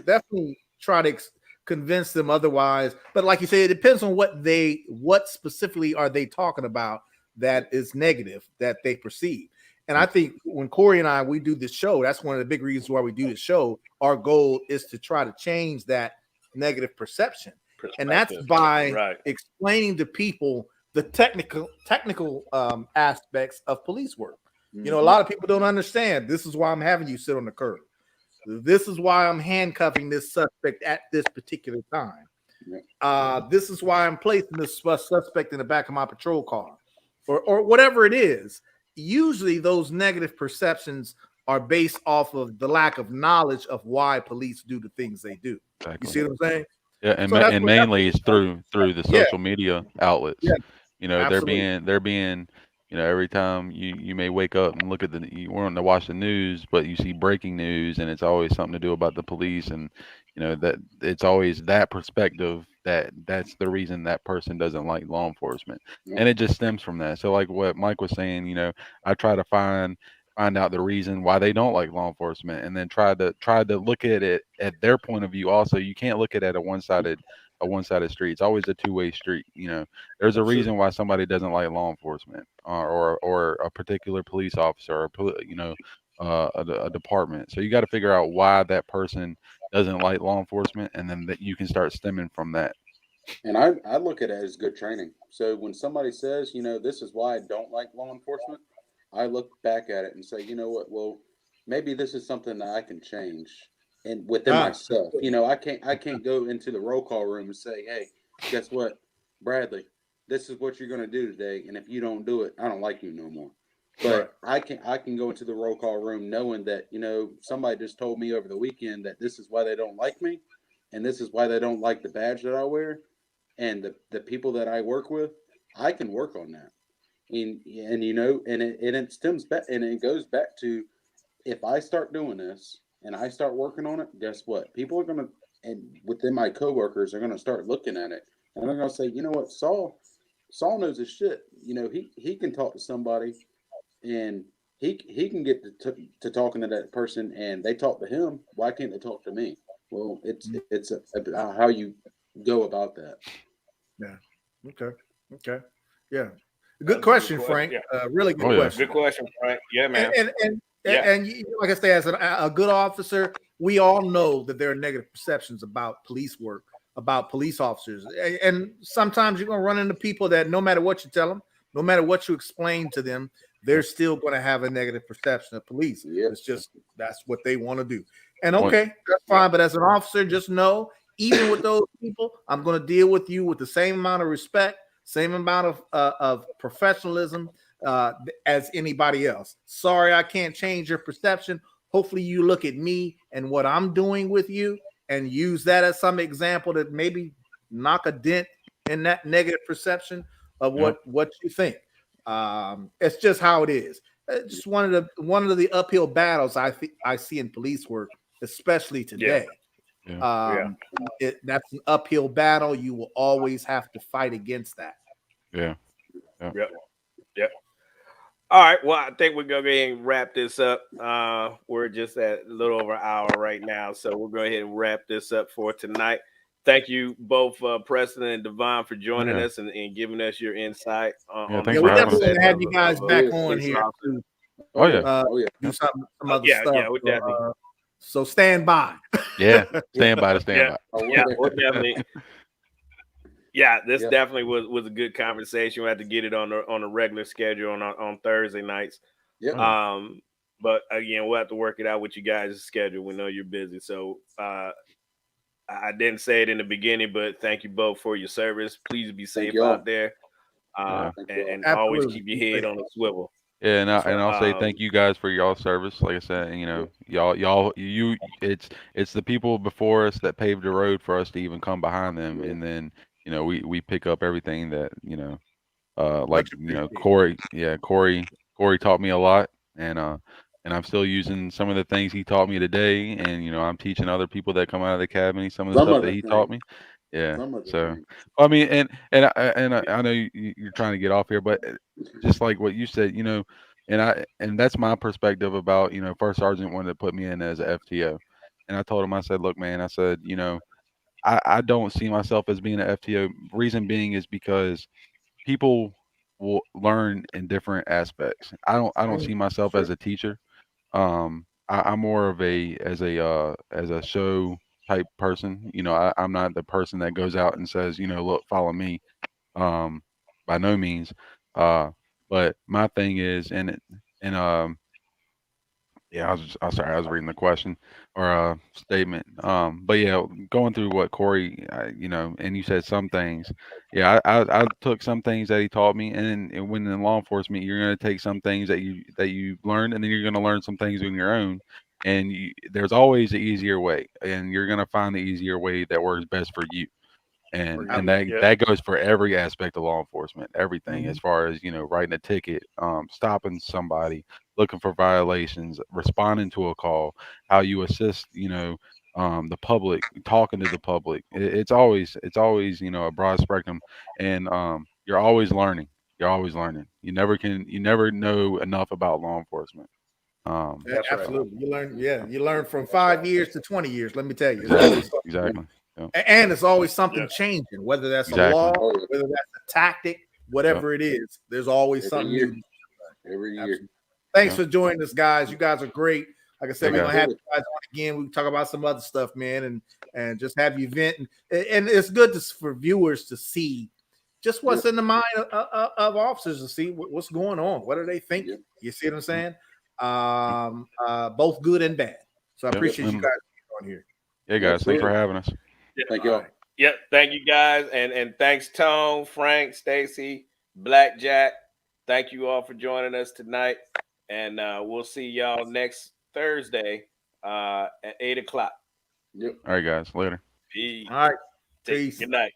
definitely try to convince them otherwise. But like you say, it depends on what specifically are they talking about that is negative that they perceive. And I think when Corey and we do this show, that's one of the big reasons why we do this show. Our goal is to try to change that negative perception. And that's by explaining to people the technical aspects of police work. You know, a lot of people don't understand. This is why I'm having you sit on the curb. This is why I'm handcuffing this suspect at this particular time. This is why I'm placing this suspect in the back of my patrol car, or whatever it is. Usually, those negative perceptions are based off of the lack of knowledge of why police do the things they do. Exactly. You see what I'm saying? Yeah, and mainly it's through the social media outlets. Yeah, you know, absolutely. they're being, you know, every time you may wake up and look at you want to watch the news, but you see breaking news, and it's always something to do about the police, and you know that it's always that perspective that's the reason that person doesn't like law enforcement, and it just stems from that. So like what Mike was saying, you know, I try to find out the reason why they don't like law enforcement, and then try to look at it at their point of view. Also, you can't look at it at a one-sided street. It's always a two-way street. You know, there's a reason why somebody doesn't like law enforcement, or a particular police officer, or a department. So you got to figure out why that person doesn't like law enforcement, and then that you can start stemming from that. And I look at it as good training. So when somebody says, this is why I don't like law enforcement, I look back at it and say, you know what? Well, maybe this is something that I can change, and within myself. I can't go into the roll call room and say, hey, guess what, Bradley, this is what you're going to do today, and if you don't do it, I don't like you no more. But I can go into the roll call room knowing that somebody just told me over the weekend that this is why they don't like me, and this is why they don't like the badge that I wear, and the people that I work with. I can work on that. And it stems back, and it goes back to, if I start doing this and I start working on it, guess what? People are gonna, and within my coworkers are gonna start looking at it, and they're gonna say, you know what, Saul knows his shit. He can talk to somebody, and he can get to talking to that person, and they talk to him. Why can't they talk to me? Well, it's how you go about that. Yeah. Okay. Yeah. Good question, Frank. Really good question. Good question, Frank. Yeah, man. And like I say, as a good officer, we all know that there are negative perceptions about police work, about police officers. And sometimes you're going to run into people that no matter what you tell them, no matter what you explain to them, they're still going to have a negative perception of police. Yep. It's just, that's what they want to do. And okay, that's fine. But as an officer, just know, even with those people, I'm going to deal with you with the same amount of respect, same amount of professionalism as anybody else. Sorry, I can't change your perception. Hopefully you look at me and what I'm doing with you and use that as some example to maybe knock a dent in that negative perception of what you think. It's just how it is. It's just one of the uphill battles I see in police work, especially today. That's an uphill battle. You will always have to fight against that. Yep. All right. Well, I think we're gonna go ahead and wrap this up. We're just at a little over an hour right now, so we'll go ahead and wrap this up for tonight. Thank you both, Preston and Devon, for joining us and giving us your insight. Thanks for having us. We're definitely gonna have you guys back on here. Do some other stuff. Yeah, we definitely. So stand by. Stand by. Yeah, we'll definitely. Yeah, this definitely was a good conversation. We had to get it on a regular schedule on Thursday nights. Yeah. But again, we'll have to work it out with you guys' schedule. We know you're busy, so I didn't say it in the beginning, but thank you both for your service. Please be safe out there, and always keep your head on a swivel. Yeah, and That's I'll say right. thank you guys for y'all service. Like I said, you know, it's the people before us that paved the road for us to even come behind them, Yeah. and then you know we pick up everything that like Much you know appreciated. Corey taught me a lot, and I'm still using some of the things he taught me today, and you know I'm teaching other people that come out of the academy some of the Some stuff of that the he taught things. me. Yeah, Some of the so things. I mean, I know you're trying to get off here, but just like what you said, you know, and that's my perspective about you know First Sergeant wanted to put me in as a FTO, and I told him I said, look, man, I said, you know, I don't see myself as being an FTO. Reason being is because people will learn in different aspects. I don't see myself as Sure. a teacher. I'm more of a as a show type person. You know, I'm not the person that goes out and says, you know, look, follow me. Um, by no means. Uh, but my thing is, and yeah, I'm sorry, I was reading the question or statement. But yeah, going through what Corey, you know, and you said some things. Yeah, I took some things that he taught me, and when in law enforcement, you're going to take some things that you learned, and then you're going to learn some things on your own. And there's always the easier way, and you're going to find the easier way that works best for you. And Yeah. that goes for every aspect of law enforcement, everything as Mhm. far as you know, writing a ticket, stopping somebody, looking for violations, responding to a call, how you assist, you know, the public, talking to the public. It's always you know a broad spectrum, and you're always learning. You're always learning. You never know enough about law enforcement. That's right. So Absolutely. You learn from 5 years to 20 years. Let me tell you, it's exactly, always something new. exactly, yep, And it's always Yeah. something changing, whether that's a law, exactly, Oh yeah. whether that's a tactic, yep, whatever it is, there's always Every something year. new. Every year. Absolutely. Thanks yep. for joining us, guys. You guys are great. Like I said, Yeah, we're guys. gonna have Absolutely. you guys on again. We can talk about some other stuff, man, and just have you vent. And it's good for viewers to see just what's Yeah. in the mind of officers to see what's going on. What are they thinking? Yep. You see what I'm Yep. saying? Both good and bad. So I Yep. appreciate you guys being on here. Yeah, guys. Thanks for Absolutely. having us. Yeah. Thank All y'all. right. Yep. Thank you guys, and thanks Tone, Frank, Stacy, Blackjack. Thank you all for joining us tonight, and we'll see y'all next Thursday at 8 o'clock. Yep. All right, guys. Later. Peace. All right. Take Peace. good night.